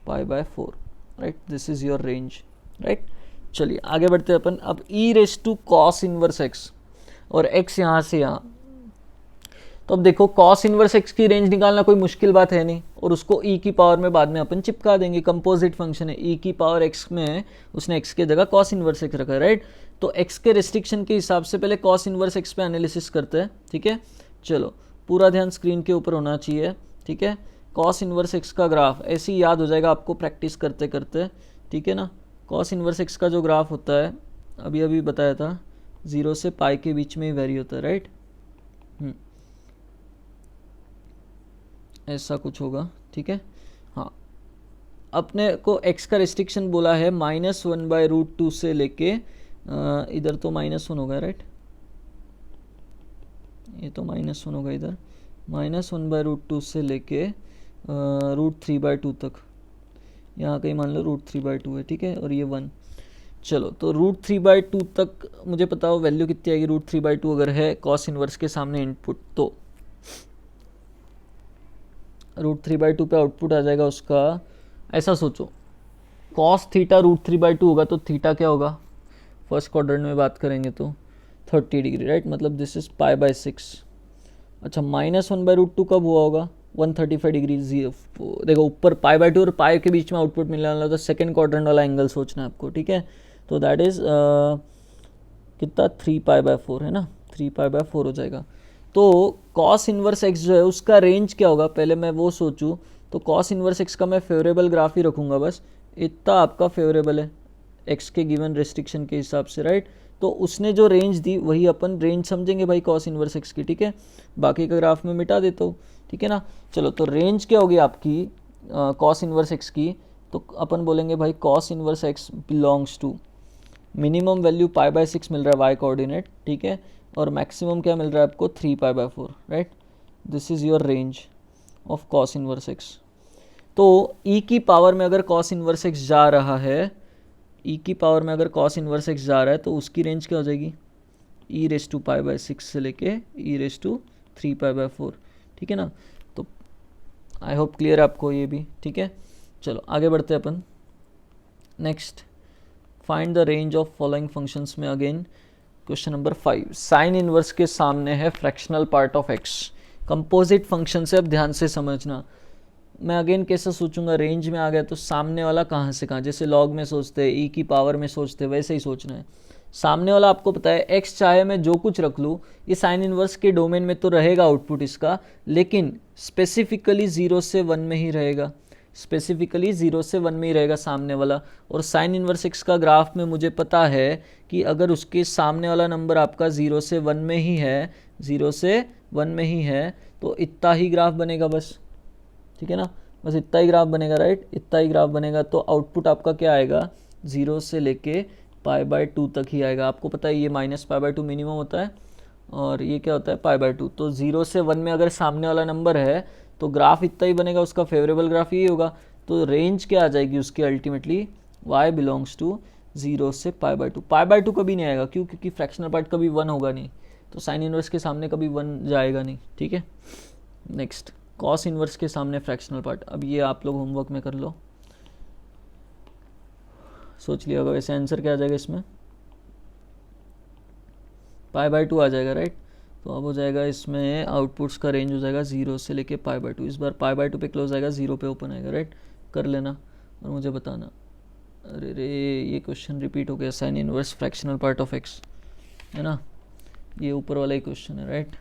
π/4, right. This is your range, right. चलिए आगे बढ़ते हैं अपन। अब e⁻⁴ cos इनवर्स x और x यहाँ से यहाँ। तो अब देखो cos इनवर्स x की रेंज निकालना कोई मुश्किल बात है नहीं, और उसको e की पावर में बाद में अपन चिपका देंगे। कंपोजिट फंक्शन है, e की पावर x में उसने x की जगह cos इनवर्स x रखा है, राइट। तो x के रिस्ट्रिक्शन के हिसाब से पहले cos इनवर्स x पे एनालिसिस करते हैं, ठीक है। चलो पूरा ध्यान स्क्रीन के ऊपर होना चाहिए, ठीक है। cos इनवर्स x का ग्राफ ऐसे ही याद हो जाएगा आपको प्रैक्टिस करते करते, ठीक है ना। cos इनवर्स x का जो ग्राफ होता है, अभी अभी बताया था, 0 से पाई के बीच में ही वेरी होता है, राइट। ऐसा कुछ होगा, ठीक है। हाँ, अपने को x का रिस्ट्रिक्शन बोला है -1/√2 से लेके इधर तो -1 होगा, राइट। ये तो -1 होगा इधर, -1/√2 से लेके √3/2 तक। यहाँ कहीं मान लो √3/2 है, ठीक है, और ये 1। चलो तो √3/2 तक मुझे पता हो वैल्यू कितनी आएगी। √3/2 अगर है cos इनवर्स के सामने इनपुट, तो √3/2 पे आउटपुट आ जाएगा उसका। ऐसा सोचो cos थीटा √3/2 होगा तो थीटा क्या होगा, फर्स्ट क्वाड्रेंट में बात करेंगे तो 30 डिग्री, राइट। मतलब दिस इज π/6। अच्छा, -1/√2 कब हुआ होगा, 135 डिग्री। देखो ऊपर π/2 और पाई के बीच में आउटपुट मिलने वाला, तो सेकेंड क्वाड्रेंट वाला एंगल सोचना है आपको, ठीक है। तो दैट इज कितना, 3π/4 है ना, 3π/4 हो जाएगा। तो cos इनवर्स x जो है उसका रेंज क्या होगा, पहले मैं वो सोचूं। तो cos इनवर्स x का मैं फेवरेबल ग्राफ ही रखूंगा, बस इतना आपका फेवरेबल है x के गिवन रेस्ट्रिक्शन के हिसाब से, राइट। तो उसने जो रेंज दी वही अपन रेंज समझेंगे भाई cos इनवर्स x की, ठीक है। बाकी का ग्राफ में मिटा देता हूँ, ठीक है ना। चलो तो रेंज क्या होगी आपकी cos इनवर्स x की, तो अपन बोलेंगे भाई cos inverse x belongs to minimum value π/6 मिल रहा है y कोऑर्डिनेट, ठीक है, और मैक्सिमम क्या मिल रहा है आपको 3π/4, right. This is your range of cos inverse x। तो e की पावर में अगर cos इनवर्स x जा रहा है, e की पावर में अगर cos इनवर्स x जा रहा है, तो उसकी रेंज क्या हो जाएगी, e⁻π/6 से लेके e⁻3π/4, ठीक है ना। तो आई होप क्लियर है आपको ये भी, ठीक है। चलो आगे बढ़ते हैं अपन। Next, find the range of following functions में again question number 5। Sine inverse के सामने है fractional part of x। Composite function से अब ध्यान से समझना। मैं अगेन कैसे सोचूंगा, रेंज में आ गया तो सामने वाला कहाँ से कहाँ, जैसे लॉग में सोचते हैं, e की पावर में सोचते हैं, वैसे ही सोचना है। सामने वाला आपको पता है x चाहे मैं जो कुछ रख लूँ, ये साइन इनवर्स के डोमेन में तो रहेगा आउटपुट इसका, लेकिन स्पेसिफिकली 0 से 1 में ही रहेगा। स्पेसिफिकली 0 से 1 में ही रहेगा सामने वाला। और साइन इनवर्स x का ग्राफ में मुझे पता है कि अगर उसके सामने वाला नंबर आपका 0 से 1 में ही है, 0 से 1 में ही है, तो इतना ही ग्राफ बनेगा बस, ठीक है ना। बस इतना ही ग्राफ बनेगा, राइट, इतना ही ग्राफ बनेगा। तो आउटपुट आपका क्या आएगा, 0 से लेके π/2 तक ही आएगा। आपको पता है ये -π/2 मिनिमम होता है, और ये क्या होता है π/2। तो 0 से 1 में अगर सामने वाला नंबर है तो ग्राफ इतना ही बनेगा, उसका फेवरेबल ग्राफ यही होगा। तो रेंज क्या आ जाएगी उसकी अल्टीमेटली, y बिलोंग्स टू 0 से π/2। π/2 कभी नहीं आएगा, क्यों, क्योंकि फ्रैक्शनल पार्ट कभी 1 होगा नहीं, तो साइन इनवर्स के सामने कभी 1 जाएगा नहीं, ठीक है। नेक्स्ट, कॉस इनवर्स के सामने फ्रैक्शनल पार्ट। अब ये आप लोग होमवर्क में कर लो, सोच लिया होगा। वैसे आंसर क्या आ जाएगा इसमें, π/2 आ जाएगा, राइट। तो अब हो जाएगा इसमें आउटपुट्स का रेंज हो जाएगा 0 से लेके π/2। इस बार π/2 पे क्लोज आएगा, 0 पे ओपन आएगा, राइट। कर लेना और मुझे बताना। अरे रे, ये क्वेश्चन रिपीट हो गया, sine inverse fractional part of x, है ना। ये ऊपर वाला ही क्वेश्चन है, राइट।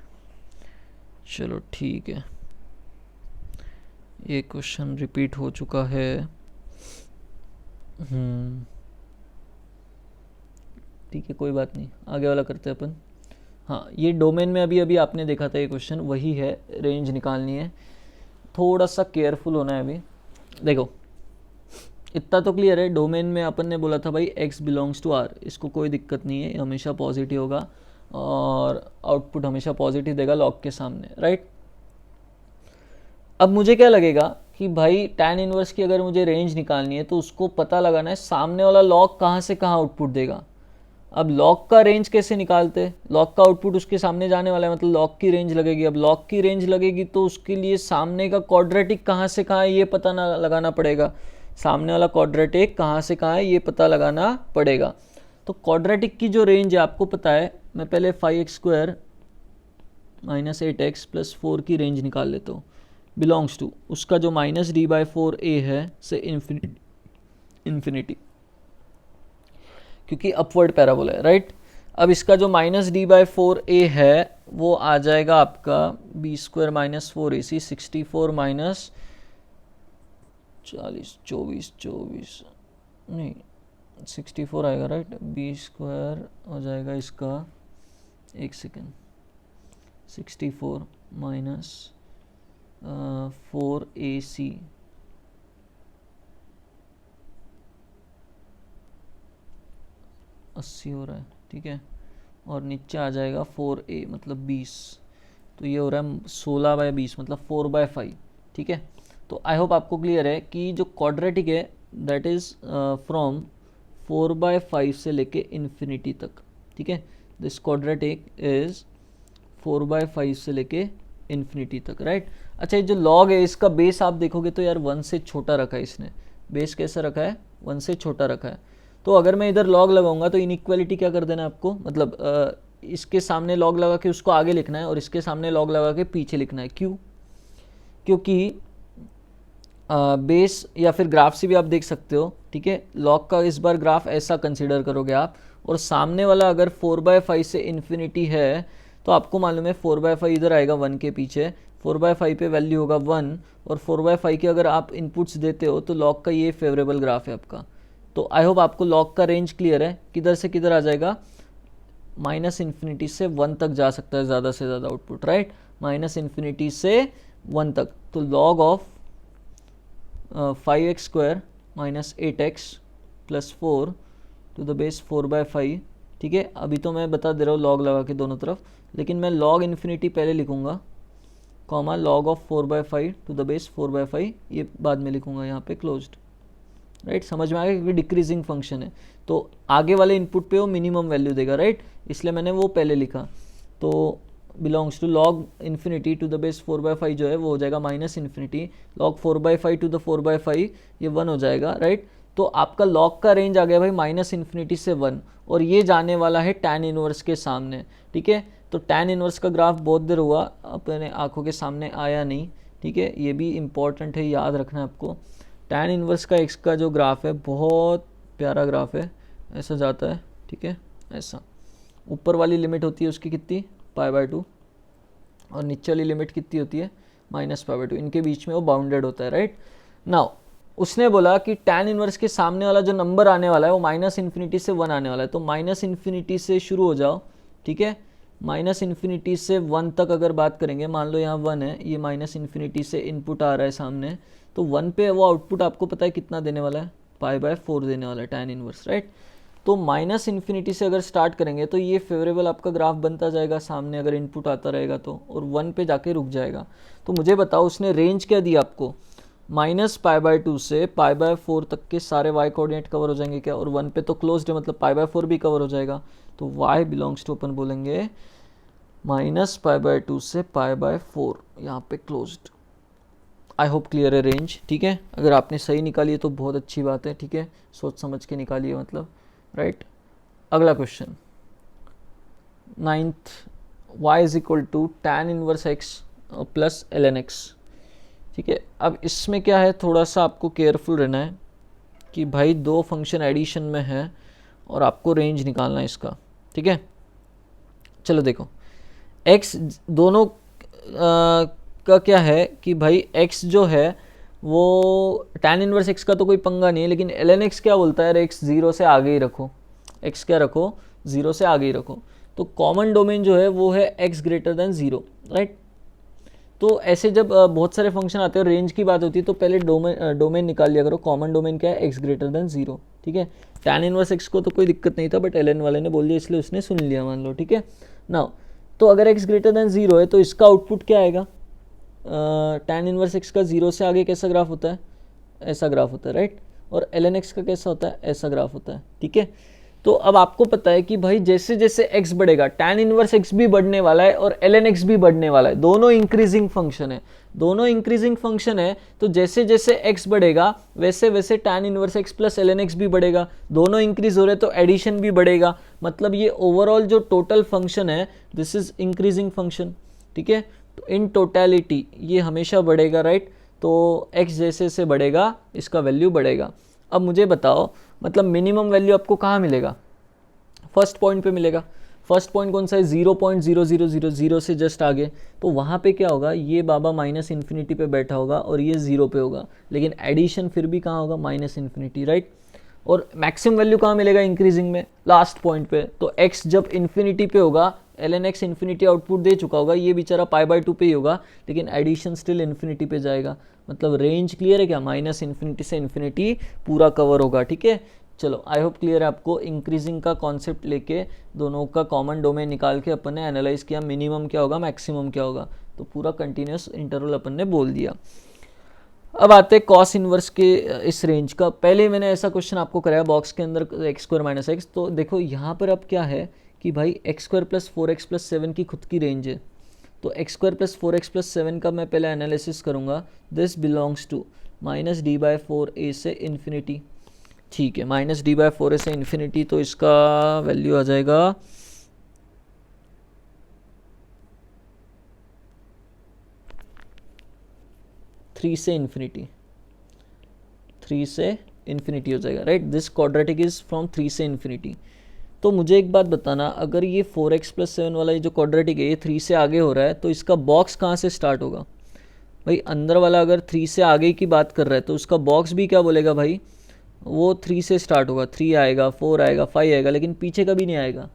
चलो ठीक है, ये क्वेश्चन रिपीट हो चुका है। ठीक है, कोई बात नहीं, आगे वाला करते हैं अपन। हाँ, ये डोमेन में अभी अभी आपने देखा था, ये क्वेश्चन वही है, रेंज निकालनी है, थोड़ा सा केयरफुल होना है। अभी देखो इतना तो क्लियर है, डोमेन में अपन ने बोला था भाई x बिलोंग्स टू r, इसको कोई दिक्कत नहीं है, हमेशा पॉजिटिव होगा और आउटपुट हमेशा पॉजिटिव देगा लॉग के सामने, राइट। अब मुझे क्या लगेगा कि भाई tan इनवर्स की अगर मुझे रेंज निकालनी है तो उसको पता लगाना है सामने वाला लॉग कहाँ से कहाँ आउटपुट देगा। अब लॉग का रेंज कैसे निकालते हैं, लॉग का आउटपुट उसके सामने जाने वाला है, मतलब लॉग की रेंज लगेगी। अब लॉग की रेंज लगेगी तो उसके लिए सामने का क्वाड्रेटिक कहाँ से कहाँ है ये पता ना लगाना पड़ेगा, सामने वाला क्वाड्रेटिक कहाँ से कहाँ है ये पता लगाना पड़ेगा। तो क्वाड्रेटिक की जो रेंज है आपको पता है, मैं पहले 5x² माइनस 8x प्लस 4 की रेंज निकाल लेता हूँ, बिलोंग्स टू उसका जो -d/4a है से इन्फिनिटी, क्योंकि अपवर्ड पैराबोला है, राइट। अब इसका जो -d/4a है वो आ जाएगा आपका b² - 4ac 64 माइनस 40 24 नहीं 64 आएगा, राइट। b² हो जाएगा इसका, एक सेकेंड, 64 माइनस 4ac 80 हो रहा है, ठीक है। और नीचे आ जाएगा 4a मतलब 20, तो ये हो रहा है 16/20 मतलब 4/5, ठीक है। तो आई होप आपको क्लियर है कि जो क्वाड्रेटिक है दैट इज़ फ्रॉम 4/5 से लेके इन्फिनिटी तक, ठीक है। दिस क्वाड्रेटिक इज़ 4/5 से लेके इन्फिनिटी तक, राइट। अच्छा, ये जो लॉग है इसका बेस आप देखोगे तो यार 1 से छोटा रखा है इसने, बेस कैसा रखा है, 1 से छोटा रखा है। तो अगर मैं इधर लॉग लगाऊंगा तो इनइक्वालिटी क्या कर देना है आपको, मतलब इसके सामने लॉग लगा के उसको आगे लिखना है और इसके सामने लॉग लगा के पीछे लिखना है। क्यों? क्योंकि बेस या फिर ग्राफ से भी आप देख सकते हो, ठीक है। लॉग का इस बार ग्राफ ऐसा कंसिडर करोगे आप, और सामने वाला अगर 4/5 से इन्फिनिटी है तो आपको मालूम है 4/5 इधर आएगा 1 के पीछे, 4/5 पे वैल्यू होगा 1, और 4/5 के अगर आप इनपुट्स देते हो तो लॉग का ये फेवरेबल ग्राफ है आपका। तो आई होप आपको लॉग का रेंज क्लियर है, किधर से किधर आ जाएगा, -इन्फिनिटी से 1 तक जा सकता है ज़्यादा से ज़्यादा आउटपुट, राइट। -इन्फिनिटी से 1 तक, तो log of 5x² minus 8x plus 4 to the base 4/5, ठीक है। अभी तो मैं बता दे रहा हूँ लॉग लगा के दोनों तरफ, लेकिन मैं लॉग इन्फिनिटी पहले लिखूंगा, comma log of 4/5 to the base 4/5 ये बाद में लिखूंगा यहाँ पे क्लोज्ड, राइट। समझ में आ गया, क्योंकि डिक्रीजिंग फंक्शन है तो आगे वाले इनपुट पे वो मिनिमम वैल्यू देगा, राइट, इसलिए मैंने वो पहले लिखा। तो belongs to log infinity to the base 4/5 जो है वो हो जाएगा -इन्फिनिटी, लॉग 4/5 टू द 4/5 ये 1 हो जाएगा, राइट। तो आपका लॉग का रेंज आ गया भाई -इन्फिनिटी से 1, और ये जाने वाला है tan इनवर्स के सामने, ठीक है। तो tan इनवर्स का ग्राफ बहुत देर हुआ अपने आंखों के सामने आया नहीं, ठीक है, ये भी इम्पॉर्टेंट है, याद रखना है आपको। tan इनवर्स का x का जो ग्राफ है बहुत प्यारा ग्राफ है, ऐसा जाता है, ठीक है, ऐसा। ऊपर वाली लिमिट होती है उसकी कितनी, π/2, और नीचे वाली लिमिट कितनी होती है, -π/2, इनके बीच में वो बाउंडेड होता है, राइट। नाउ उसने बोला कि tan इनवर्स के सामने वाला जो नंबर आने वाला है वो -इन्फिनिटी से 1 आने वाला है, तो -इन्फिनिटी से शुरू हो जाओ, ठीक है। -इन्फिनिटी से 1 तक अगर बात करेंगे, मान लो यहाँ 1 है, ये -इन्फिनिटी से इनपुट आ रहा है सामने, तो 1 पे वो आउटपुट आपको पता है कितना देने वाला है, π/4 देने वाला है tan इनवर्स, राइट। तो -इन्फिनिटी से अगर स्टार्ट करेंगे तो ये फेवरेबल आपका ग्राफ बनता जाएगा सामने अगर इनपुट आता रहेगा तो, और 1 पे जाके रुक जाएगा। तो मुझे बताओ उसने रेंज क्या दिया आपको, -π/2 से π/4 तक के सारे y कोऑर्डिनेट कवर हो जाएंगे क्या, और 1 पे तो क्लोज्ड है मतलब π/4 भी कवर हो जाएगा, तो y बिलोंग्स टू अपन बोलेंगे -π/2 से π/4 यहाँ पे क्लोज्ड। आई होप क्लियर है रेंज, ठीक है। अगर आपने सही निकाली है तो बहुत अच्छी बात है, ठीक है, सोच समझ के निकालिए मतलब, राइट। अगला question 9th, y = tan inverse x plus ln x, ठीक है। अब इसमें क्या है, थोड़ा सा आपको केयरफुल रहना है कि भाई दो फंक्शन एडिशन में है और आपको रेंज निकालना है इसका, ठीक है। चलो देखो, x दोनों का क्या है कि भाई x जो है वो tan इनवर्स x का तो कोई पंगा नहीं है, लेकिन ln x क्या बोलता है, x 0 से आगे ही रखो, x क्या रखो, 0 से आगे ही रखो। तो कॉमन डोमेन जो है वो है x > 0, राइट। तो ऐसे जब बहुत सारे फंक्शन आते हैं और रेंज की बात होती है तो पहले डोमेन निकाल लिया करो, कॉमन डोमेन क्या है, x > 0, ठीक है। tan इनवर्स x को तो कोई दिक्कत नहीं था, बट ln वाले ने बोल दिया इसलिए उसने सुन लिया, मान लो, ठीक है। नाउ तो अगर x > 0 है तो इसका आउटपुट क्या आएगा, tan इनवर्स x का 0 से आगे कैसा ग्राफ होता है, ऐसा ग्राफ होता है, राइट। और ln x का कैसा होता है, ऐसा ग्राफ होता है, ठीक है। तो अब आपको पता है कि भाई जैसे जैसे x बढ़ेगा tan इनवर्स x भी बढ़ने वाला है और ln x भी बढ़ने वाला है, दोनों इंक्रीजिंग फंक्शन है, दोनों इंक्रीजिंग फंक्शन है। तो जैसे जैसे x बढ़ेगा वैसे वैसे tan inverse x plus ln x भी बढ़ेगा, दोनों इंक्रीज हो रहे तो एडिशन भी बढ़ेगा। मतलब ये ओवरऑल जो टोटल फंक्शन है दिस इज इंक्रीजिंग फंक्शन, ठीक है। तो इन टोटलिटी ये हमेशा बढ़ेगा, राइट। तो x जैसे से बढ़ेगा इसका वैल्यू बढ़ेगा। अब मुझे बताओ मतलब मिनिमम वैल्यू आपको कहाँ मिलेगा, फर्स्ट पॉइंट पे मिलेगा। फर्स्ट पॉइंट कौन सा है, 0.0000 से जस्ट आगे। तो वहाँ पे क्या होगा, ये बाबा माइनस इन्फिनिटी पे बैठा होगा और ये 0 पे होगा, लेकिन एडिशन फिर भी कहाँ होगा, माइनस इन्फिनिटी, राइट। और मैक्सिमम वैल्यू कहाँ मिलेगा, इंक्रीजिंग में, लास्ट पॉइंट पे। तो x जब इन्फिनिटी पे होगा, ln x इन्फिनिटी आउटपुट दे चुका होगा, ये बेचारा π/2 पे ही होगा, लेकिन एडिशन स्टिल इन्फिनिटी पे जाएगा। मतलब रेंज क्लियर है क्या, माइनस इन्फिनिटी से इन्फिनिटी पूरा कवर होगा, ठीक है। चलो आई होप क्लियर है आपको। इंक्रीजिंग का कॉन्सेप्ट लेके दोनों का कॉमन डोमेन निकाल के अपन ने एनालाइज किया, मिनिमम क्या होगा, मैक्सिमम क्या होगा। तो पूरा कंटिन्यूस इंटरवल अपन ने बोल दिया। अब आते हैं कॉस इनवर्स के इस रेंज का। पहले मैंने ऐसा क्वेश्चन आपको कराया बॉक्स के अंदर x² - x। तो देखो यहाँ पर अब क्या है कि भाई x² + 4x + 7 की खुद की रेंज है। तो x² + 4x + 7 का मैं पहले एनालिसिस करूँगा। दिस बिलोंग्स टू -d/4a से इन्फिनिटी, ठीक है, -d/4a से इन्फिनिटी। तो इसका वैल्यू आ जाएगा 3 से इन्फिनिटी, 3 से इन्फिनिटी हो जाएगा, right. This quadratic is from 3 से इन्फिनिटी। तो मुझे एक बात बताना, अगर ये 4x + 7 वाला ये जो क्वाड्रेटिक है ये 3 से आगे हो रहा है तो इसका बॉक्स कहाँ से स्टार्ट होगा भाई। अंदर वाला अगर 3 से आगे की बात कर रहा है तो उसका बॉक्स भी क्या बोलेगा भाई, वो 3 से स्टार्ट होगा, 3 आएगा, 4 आएगा, 5 आएगा, लेकिन पीछे कभी नहीं आएगा।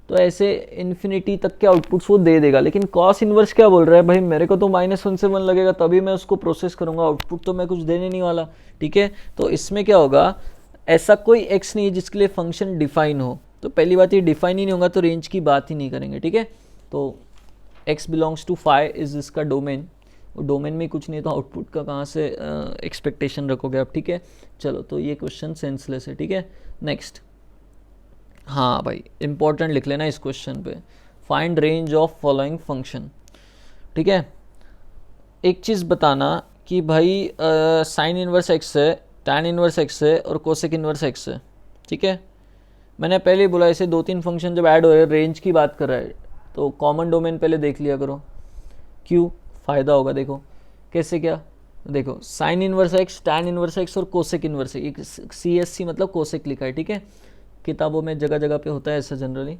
तो ऐसे इन्फिनिटी तक के आउटपुट्स वो दे देगा। लेकिन कॉस इनवर्स क्या बोल रहा है भाई, मेरे को तो -1 से 1 लगेगा तभी मैं उसको प्रोसेस करूंगा, आउटपुट तो मैं कुछ देने नहीं वाला, ठीक है। तो इसमें क्या होगा, ऐसा कोई एक्स नहीं है जिसके लिए फंक्शन डिफाइन हो। तो पहली बात ये डिफाइन ही नहीं होगा तो रेंज की बात ही नहीं करेंगे, ठीक है। तो x belongs to phi is इसका डोमेन, और डोमेन में कुछ नहीं तो आउटपुट का कहाँ से एक्सपेक्टेशन रखोगे आप, ठीक है। चलो तो ये क्वेश्चन सेंसलेस है, ठीक है। नेक्स्ट, हाँ भाई इंपॉर्टेंट लिख लेना इस क्वेश्चन पे, find range of following function, ठीक है। एक चीज़ बताना कि भाई साइन इनवर्स एक्स है, टैन इनवर्स एक्स है और कोसेक इनवर्स एक्स है, ठीक है। मैंने पहले ही बोला ऐसे 2-3 फंक्शन जब ऐड हो रहे हैं रेंज की बात कर रहा है तो कॉमन डोमेन पहले देख लिया करो, क्यों फ़ायदा होगा। देखो कैसे, क्या देखो, sine inverse x, tan inverse x और कोसेक इनवर्स एक्स, CSC मतलब कोसेक लिखा है, ठीक है। किताबों में जगह जगह पे होता है ऐसा जनरली।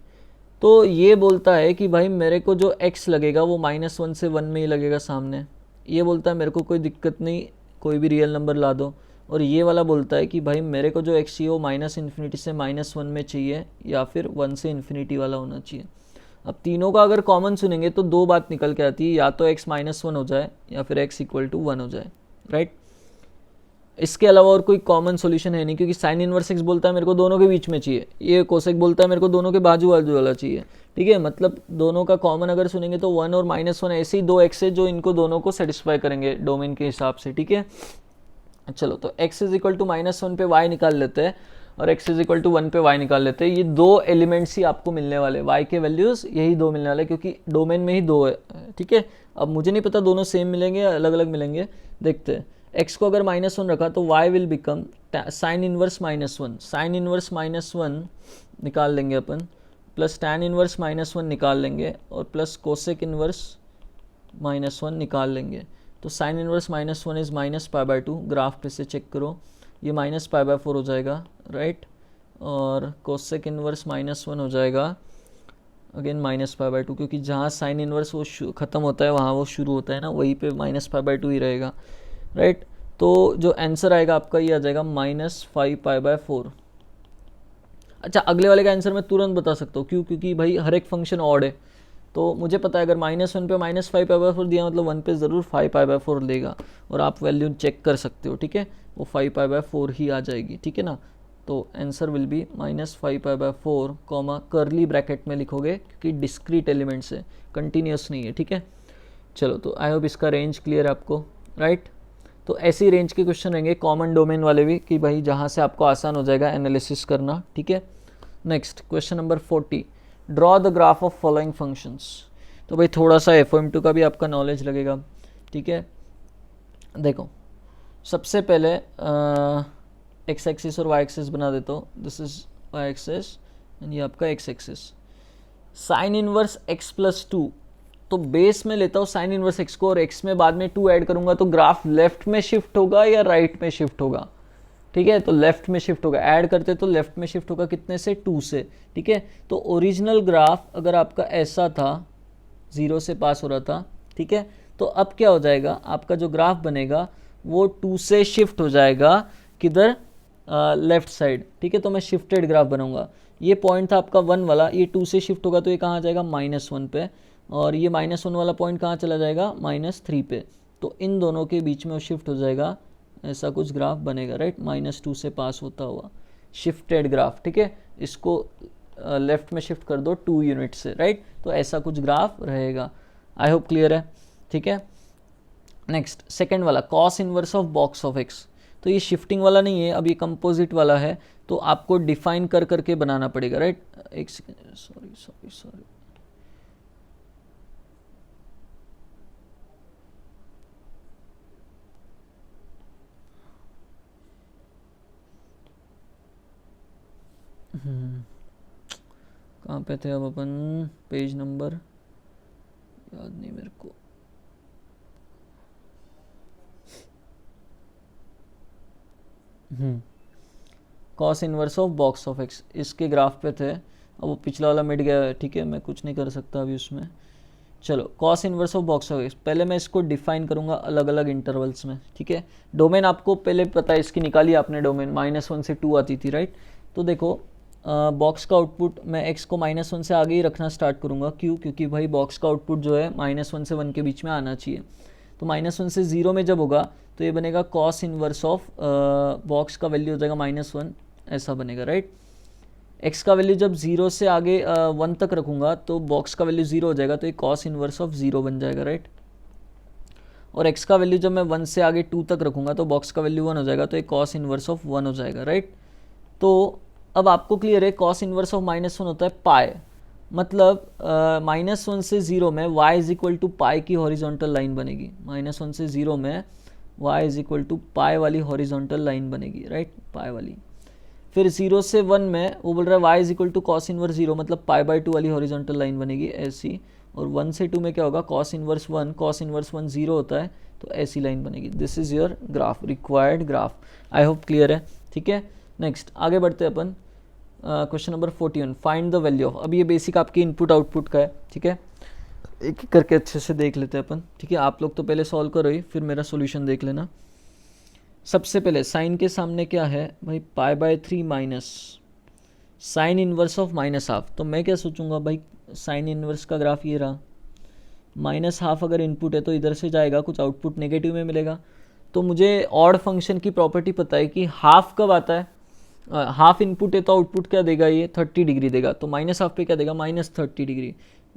तो ये बोलता है कि भाई मेरे को जो x लगेगा वो -1 से 1 में ही लगेगा सामने। ये बोलता है मेरे को कोई दिक्कत नहीं, कोई भी रियल नंबर ला दो। और ये वाला बोलता है कि भाई मेरे को जो x चाहिए वो -इन्फिनिटी से -1 में चाहिए या फिर 1 से इन्फिनिटी वाला होना चाहिए। अब तीनों का अगर कॉमन सुनेंगे तो दो बात निकल के आती है, या तो x -1 हो जाए या फिर x = 1 हो जाए, राइट। इसके अलावा और कोई कॉमन सॉल्यूशन है नहीं, क्योंकि साइन इनवर्स एक्स बोलता है मेरे को दोनों के बीच में चाहिए, ये कोसेक बोलता है मेरे को दोनों के बाजू बाजू वाला चाहिए, ठीक है। मतलब दोनों का कॉमन अगर सुनेंगे तो 1 और -1 ऐसे ही दो एक्स है जो इनको दोनों को सेटिस्फाई करेंगे डोमेन के हिसाब से, ठीक है। चलो तो x = -1 पे y निकाल लेते हैं और x = 1 पे y निकाल लेते हैं। ये दो एलिमेंट्स ही आपको मिलने वाले, y के वैल्यूज़ यही दो मिलने वाले, क्योंकि डोमेन में ही दो है, ठीक है। अब मुझे नहीं पता दोनों सेम मिलेंगे या अलग अलग मिलेंगे, देखते हैं। x को अगर -1 रखा तो y will become sine inverse -1, sine inverse -1 निकाल लेंगे अपन, प्लस टैन इनवर्स -1 निकाल लेंगे और प्लस कोसेक इनवर्स -1 निकाल लेंगे। तो साइन इनवर्स -1 इज़ -π/2, ग्राफ पे से चेक करो, ये -π/4 हो जाएगा, राइट। और कोसेक इनवर्स -1 हो जाएगा अगेन -π/2, क्योंकि जहाँ साइन इनवर्स वो ख़त्म होता है वहाँ वो शुरू होता है ना, वहीं पे -π/2 ही रहेगा, राइट। तो जो आंसर आएगा आपका ये आ जाएगा -5π/4। अच्छा, अगले वाले का आंसर मैं तुरंत बता सकता हूँ, क्यों, क्योंकि भाई हर एक फंक्शन ऑड है। तो मुझे पता है अगर -1 पे -5π/4 दिया मतलब 1 पे ज़रूर 5π/4 देगा, और आप वैल्यू चेक कर सकते हो, ठीक है। वो 5π/4 ही आ जाएगी, ठीक है ना। तो answer will be -5π/4 comma curly bracket में लिखोगे, क्योंकि डिस्क्रीट एलिमेंट्स है, कंटिन्यूस नहीं है, ठीक है। चलो, तो आई होप इसका रेंज क्लियर है आपको, राइट। तो ऐसी रेंज के क्वेश्चन रहेंगे कॉमन डोमेन वाले भी, कि भाई जहाँ से आपको आसान हो जाएगा एनालिसिस करना, ठीक है। Next question number 40, draw the graph of following functions. तो भाई थोड़ा सा FOM2 का भी आपका नॉलेज लगेगा, ठीक है। देखो, सबसे पहले एक्स एक्सिस और वाई एक्सिस बना देता हूँ। This is y axis and ये आपका x axis. Sine inverse x plus 2, तो बेस में लेता हूँ साइन इनवर्स x को और x में बाद में 2 ऐड करूंगा, तो ग्राफ लेफ्ट में शिफ्ट होगा या राइट में शिफ्ट होगा, ठीक है। तो लेफ्ट में शिफ्ट होगा, ऐड करते तो लेफ्ट में शिफ्ट होगा, कितने से, 2 से, ठीक है। तो ओरिजिनल ग्राफ अगर आपका ऐसा था, 0 से पास हो रहा था, ठीक है, तो अब क्या हो जाएगा, आपका जो ग्राफ बनेगा वो 2 से शिफ्ट हो जाएगा किधर, लेफ्ट साइड, ठीक है। तो मैं शिफ्टेड ग्राफ बनाऊंगा। ये पॉइंट था आपका 1 वाला, ये 2 से शिफ्ट होगा तो ये कहाँ आ जाएगा, -1 पे, और ये -1 वाला पॉइंट कहाँ चला जाएगा, -3 पे। तो इन दोनों के बीच में वो शिफ्ट हो जाएगा, ऐसा कुछ ग्राफ बनेगा, राइट। -2 से पास होता हुआ शिफ्टेड ग्राफ, ठीक है। इसको लेफ्ट में शिफ्ट कर दो 2 यूनिट से, राइट। तो ऐसा कुछ ग्राफ रहेगा। आई होप क्लियर है, ठीक है। नेक्स्ट सेकेंड वाला, cos inverse of box of x. तो ये शिफ्टिंग वाला नहीं है, अब ये कंपोजिट वाला है, तो आपको डिफाइन कर करके बनाना पड़ेगा, राइट। एक सेकेंड, सॉरी कहाँ पे थे अब अपन, पेज नंबर याद नहीं मेरे को। Cos inverse of box of x, इसके ग्राफ पे थे, अब वो पिछला वाला मिट गया है, ठीक है, मैं कुछ नहीं कर सकता अभी उसमें। चलो, cos inverse of box of x, पहले मैं इसको डिफाइन करूंगा अलग अलग इंटरवल्स में, ठीक है। डोमेन आपको पहले पता है, इसकी निकाली आपने डोमेन, -1 से 2 आती थी, राइट। तो देखो, बॉक्स का आउटपुट मैं x को -1 से आगे ही रखना स्टार्ट करूंगा, क्यों, क्योंकि भाई बॉक्स का आउटपुट जो है -1 से 1 के बीच में आना चाहिए। तो -1 से 0 में जब होगा तो ये बनेगा कॉस इनवर्स ऑफ बॉक्स का वैल्यू हो जाएगा -1, ऐसा बनेगा, राइट। x का वैल्यू जब 0 से आगे 1 तक रखूंगा तो बॉक्स का वैल्यू 0 हो जाएगा, तो ये कॉस इनवर्स ऑफ 0 बन जाएगा, राइट। और x का वैल्यू जब मैं 1 से आगे 2 तक रखूंगा तो बॉक्स का वैल्यू 1 हो जाएगा, तो ये कॉस इनवर्स ऑफ 1 हो जाएगा, राइट। तो अब आपको क्लियर है, कॉस इनवर्स ऑफ -1 होता है पाई, मतलब -1 से 0 में y इज इक्वल टू पाई की हॉरिजॉन्टल लाइन बनेगी। -1 से 0 में y इज इक्वल टू पाई वाली हॉरिजॉन्टल लाइन बनेगी, राइट, पाई वाली। फिर 0 से 1 में वो बोल रहा है y is equal to cos inverse 0, मतलब π/2 वाली हॉरिजॉन्टल लाइन बनेगी ऐसी। और 1 से 2 में क्या होगा, कॉस इनवर्स 1, कॉस इनवर्स 1 0 होता है, तो ऐसी लाइन बनेगी। This is your graph, required graph. I hope clear है, ठीक है। नेक्स्ट आगे बढ़ते हैं अपन, question number 41, find the value of. अब ये बेसिक आपकी इनपुट आउटपुट का है, ठीक है, एक एक करके अच्छे से देख लेते हैं अपन, ठीक है। आप लोग तो पहले सॉल्व करो ही, फिर मेरा सॉल्यूशन देख लेना। सबसे पहले साइन के सामने क्या है भाई, π/3 माइनस साइन इनवर्स ऑफ -½ तो मैं क्या सोचूंगा भाई, साइन इनवर्स का ग्राफ ये रहा, -½ अगर इनपुट है तो इधर से जाएगा, कुछ आउटपुट नेगेटिव में मिलेगा। तो मुझे ऑड फंक्शन की प्रॉपर्टी पता है कि हाफ कब आता है, हाफ इनपुट है तो आउटपुट क्या देगा, ये 30 डिग्री देगा। तो -½ पे क्या देगा, -30 डिग्री।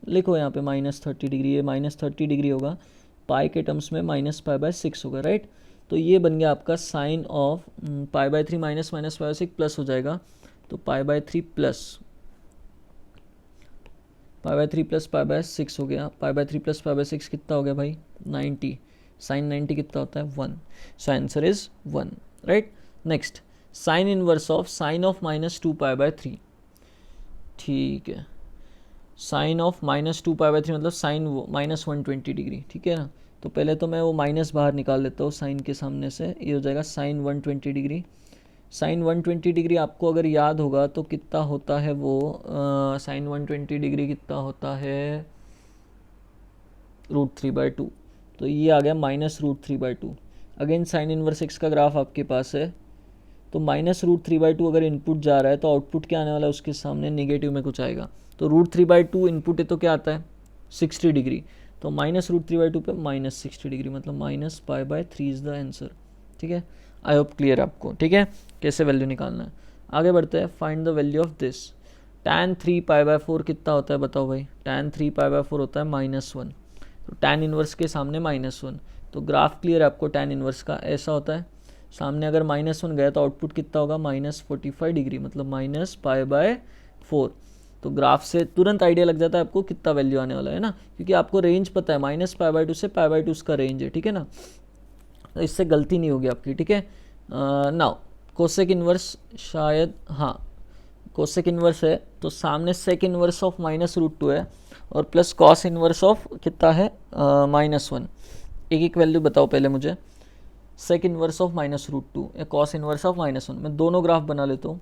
लिखो यहाँ पे -30 डिग्री, ये -30 डिग्री होगा, पाई के टर्म्स में -π/6 होगा, राइट। तो ये बन गया आपका साइन ऑफ π/3 माइनस -π/6 प्लस हो जाएगा, तो π/3 प्लस π/3 प्लस π/6 हो गया। π/3 प्लस π/6 कितना हो गया भाई, 90। साइन 90 कितना होता है, 1। So answer is 1, right. Next sine inverse of sine of -2π/3, ठीक है। साइन ऑफ -2π/3 मतलब साइन -120 डिग्री, ठीक है ना। तो पहले तो मैं वो माइनस बाहर निकाल लेता हूँ साइन के सामने से, ये हो जाएगा साइन 120 डिग्री। साइन 120 डिग्री आपको अगर याद होगा तो कितना होता है वो, साइन 120 डिग्री कितना होता है, √3/2। तो ये आ गया -√3/2। अगेन साइन इनवर्स एक्स का ग्राफ आपके पास है, तो -√3/2 अगर इनपुट जा रहा है तो आउटपुट क्या आने वाला है उसके सामने, नेगेटिव में कुछ आएगा। तो √3/2 इनपुट है तो क्या आता है, 60 डिग्री। तो -√3/2 पे -60 डिग्री, मतलब -π/3 इज द आंसर, ठीक है। आई होप क्लियर है आपको, ठीक है, कैसे वैल्यू निकालना है। आगे बढ़ते हैं, find the value of this. tan 3π/4 कितना होता है बताओ भाई, tan 3π/4 होता है -1। तो tan इनवर्स के सामने -1, तो ग्राफ क्लियर है आपको tan इनवर्स का ऐसा होता है। सामने अगर -1 गया तो आउटपुट कितना होगा, -45 डिग्री, मतलब -π/4। तो ग्राफ से तुरंत आइडिया लग जाता है आपको कितना वैल्यू आने वाला है ना, क्योंकि आपको रेंज पता है, -π/2 से π/2 उसका रेंज है, ठीक है ना, तो इससे गलती नहीं होगी आपकी, ठीक है। नाउ कोसेक इनवर्स, शायद हाँ कोसेक इनवर्स है, तो सामने सेक इनवर्स ऑफ -√2 है और प्लस कॉस इनवर्स ऑफ कितना है, -1। एक एक वैल्यू बताओ पहले मुझे, सेक इनवर्स ऑफ -√2 या कॉस इनवर्स ऑफ -1। मैं दोनों ग्राफ बना लेता हूँ।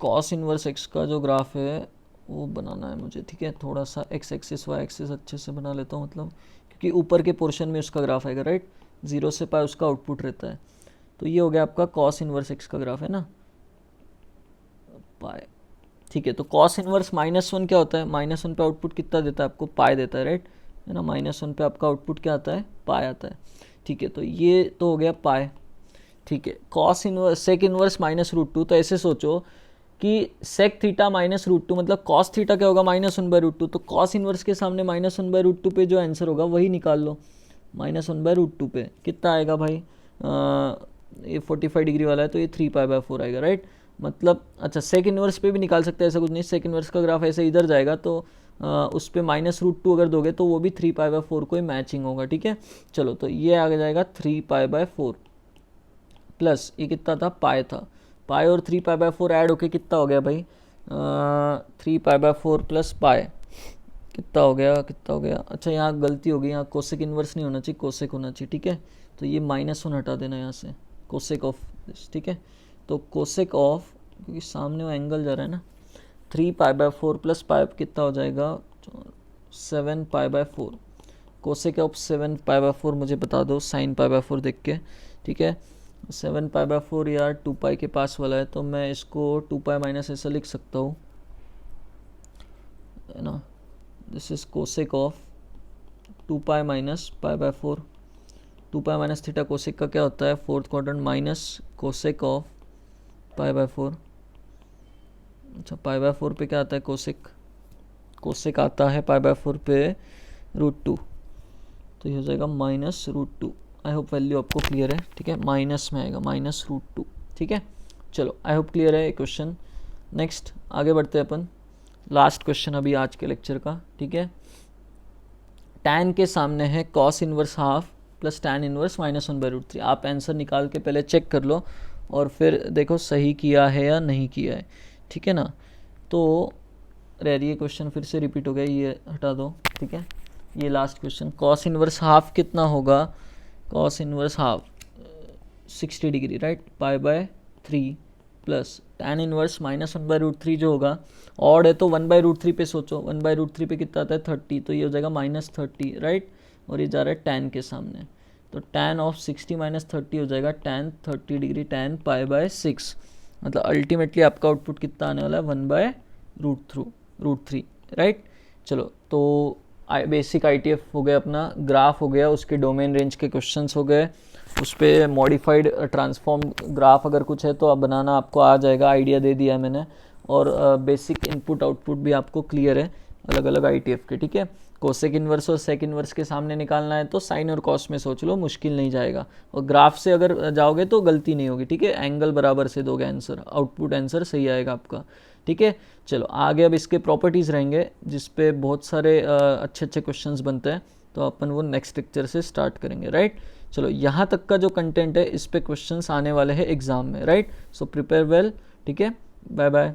कॉस इनवर्स एक्स का जो ग्राफ है वो बनाना है मुझे, ठीक है। थोड़ा सा एक्स एक्सिस वाई एक्सिस अच्छे से बना लेता हूँ, मतलब क्योंकि ऊपर के पोर्शन में उसका ग्राफ आएगा, राइट, 0 से पाई उसका आउटपुट रहता है। तो ये हो गया आपका कॉस इनवर्स एक्स का ग्राफ है ना, पाई, ठीक है। तो कॉस इनवर्स -1 क्या होता है, -1 पे आउटपुट कितना देता है आपको, पाई देता है, राइट, है ना। -1 पे आपका आउटपुट क्या आता है, पाई आता है, ठीक है। तो ये तो हो गया पाई, ठीक है। कॉस इनवर्स सेक इनवर्स -√2, तो ऐसे सोचो कि सेक थीटा -√2 मतलब कॉस थीटा क्या होगा, -1/√2। तो कॉस इनवर्स के सामने -1/√2 पे जो आंसर होगा वही निकाल लो। -1/√2 पे कितना आएगा भाई, ये 45 डिग्री वाला है तो ये 3π/4 आएगा, राइट। मतलब अच्छा सेक इनवर्स पे भी निकाल सकते हैं, ऐसा कुछ नहीं, सेक इनवर्स का ग्राफ ऐसे इधर जाएगा तो उस पर -√2 अगर दोगे तो वो भी 3π/4 को ही मैचिंग होगा, ठीक है। चलो तो ये आ जाएगा 3π/4 प्लस ये कितना था, पाई था, पाई और 3π/4 ऐड होके कितना हो गया भाई, 3π/4 प्लस पाई कितना हो गया, कितना हो गया। अच्छा यहाँ गलती हो गई, यहाँ कोसेक इनवर्स नहीं होना चाहिए, कोसेक होना चाहिए, ठीक है। तो ये -1 हटा देना यहाँ से, कोसेक ऑफ दिस, ठीक है। तो कोसेक ऑफ, क्योंकि सामने वो एंगल जा रहा है ना, 3π/4 प्लस पाई कितना हो जाएगा, 7π/4। कोसेक ऑफ 7π/4 मुझे बता दो साइन π/4 देख के, ठीक है। 7π/4 यार 2π के पास वाला है, तो मैं इसको 2π माइनस ऐसा लिख सकता हूँ, है ना। This is cosec of 2π minus π/4। 2π minus theta cosec का क्या होता है, fourth quadrant minus cosec of π/4। अच्छा π/4 पे क्या आता है, कोसेक, कोसेक आता है π/4 पे √2, तो ये हो जाएगा -√2। आई होप वैल्यू आपको क्लियर है, ठीक है, माइनस में आएगा -√2, ठीक है। चलो आई होप क्लियर है ये क्वेश्चन। नेक्स्ट आगे बढ़ते हैं अपन, लास्ट क्वेश्चन अभी आज के लेक्चर का, ठीक है। tan के सामने है cos inverse half plus tan inverse -1/√3। आप आंसर निकाल के पहले चेक कर लो और फिर देखो सही किया है या नहीं किया है, ठीक है ना। तो ये क्वेश्चन फिर से रिपीट हो गया, ये हटा दो, ठीक है। ये last question, cos inverse half कितना होगा, cos inverse half 60 degree, right, π/3 plus tan inverse -1/√3 जो होगा, ऑड है तो 1/√3 पे सोचो, 1/√3 पे कितना आता है 30, तो ये हो जाएगा -30, राइट, और ये जा रहा है tan के सामने, तो tan ऑफ 60 - 30 हो जाएगा tan 30 डिग्री tan π/6। मतलब अल्टीमेटली आपका आउटपुट कितना आने वाला है, 1/√3, राइट। चलो तो बेसिक ITF हो गया अपना, ग्राफ हो गया, उसके डोमेन रेंज के क्वेश्चंस हो गए, उस पर मॉडिफाइड ट्रांसफॉर्म ग्राफ अगर कुछ है तो आप बनाना आपको आ जाएगा, आइडिया दे दिया है मैंने, और बेसिक इनपुट आउटपुट भी आपको क्लियर है अलग अलग ITF के, ठीक है। कोसेक इनवर्स और सेक इनवर्स के सामने निकालना है तो साइन और कॉस में सोच लो, मुश्किल नहीं जाएगा, और ग्राफ से अगर जाओगे तो गलती नहीं होगी, ठीक है। एंगल बराबर से दोगे आंसर, आउटपुट आंसर सही आएगा आपका, ठीक है। चलो आगे अब इसके प्रॉपर्टीज़ रहेंगे जिसपे बहुत सारे अच्छे अच्छे क्वेश्चंस बनते हैं, तो अपन वो नेक्स्ट लेक्चर से स्टार्ट करेंगे, राइट। चलो यहाँ तक का जो कंटेंट है इस पे क्वेश्चंस आने वाले हैं एग्जाम में, राइट। सो प्रिपेयर वेल, ठीक है, बाय बाय।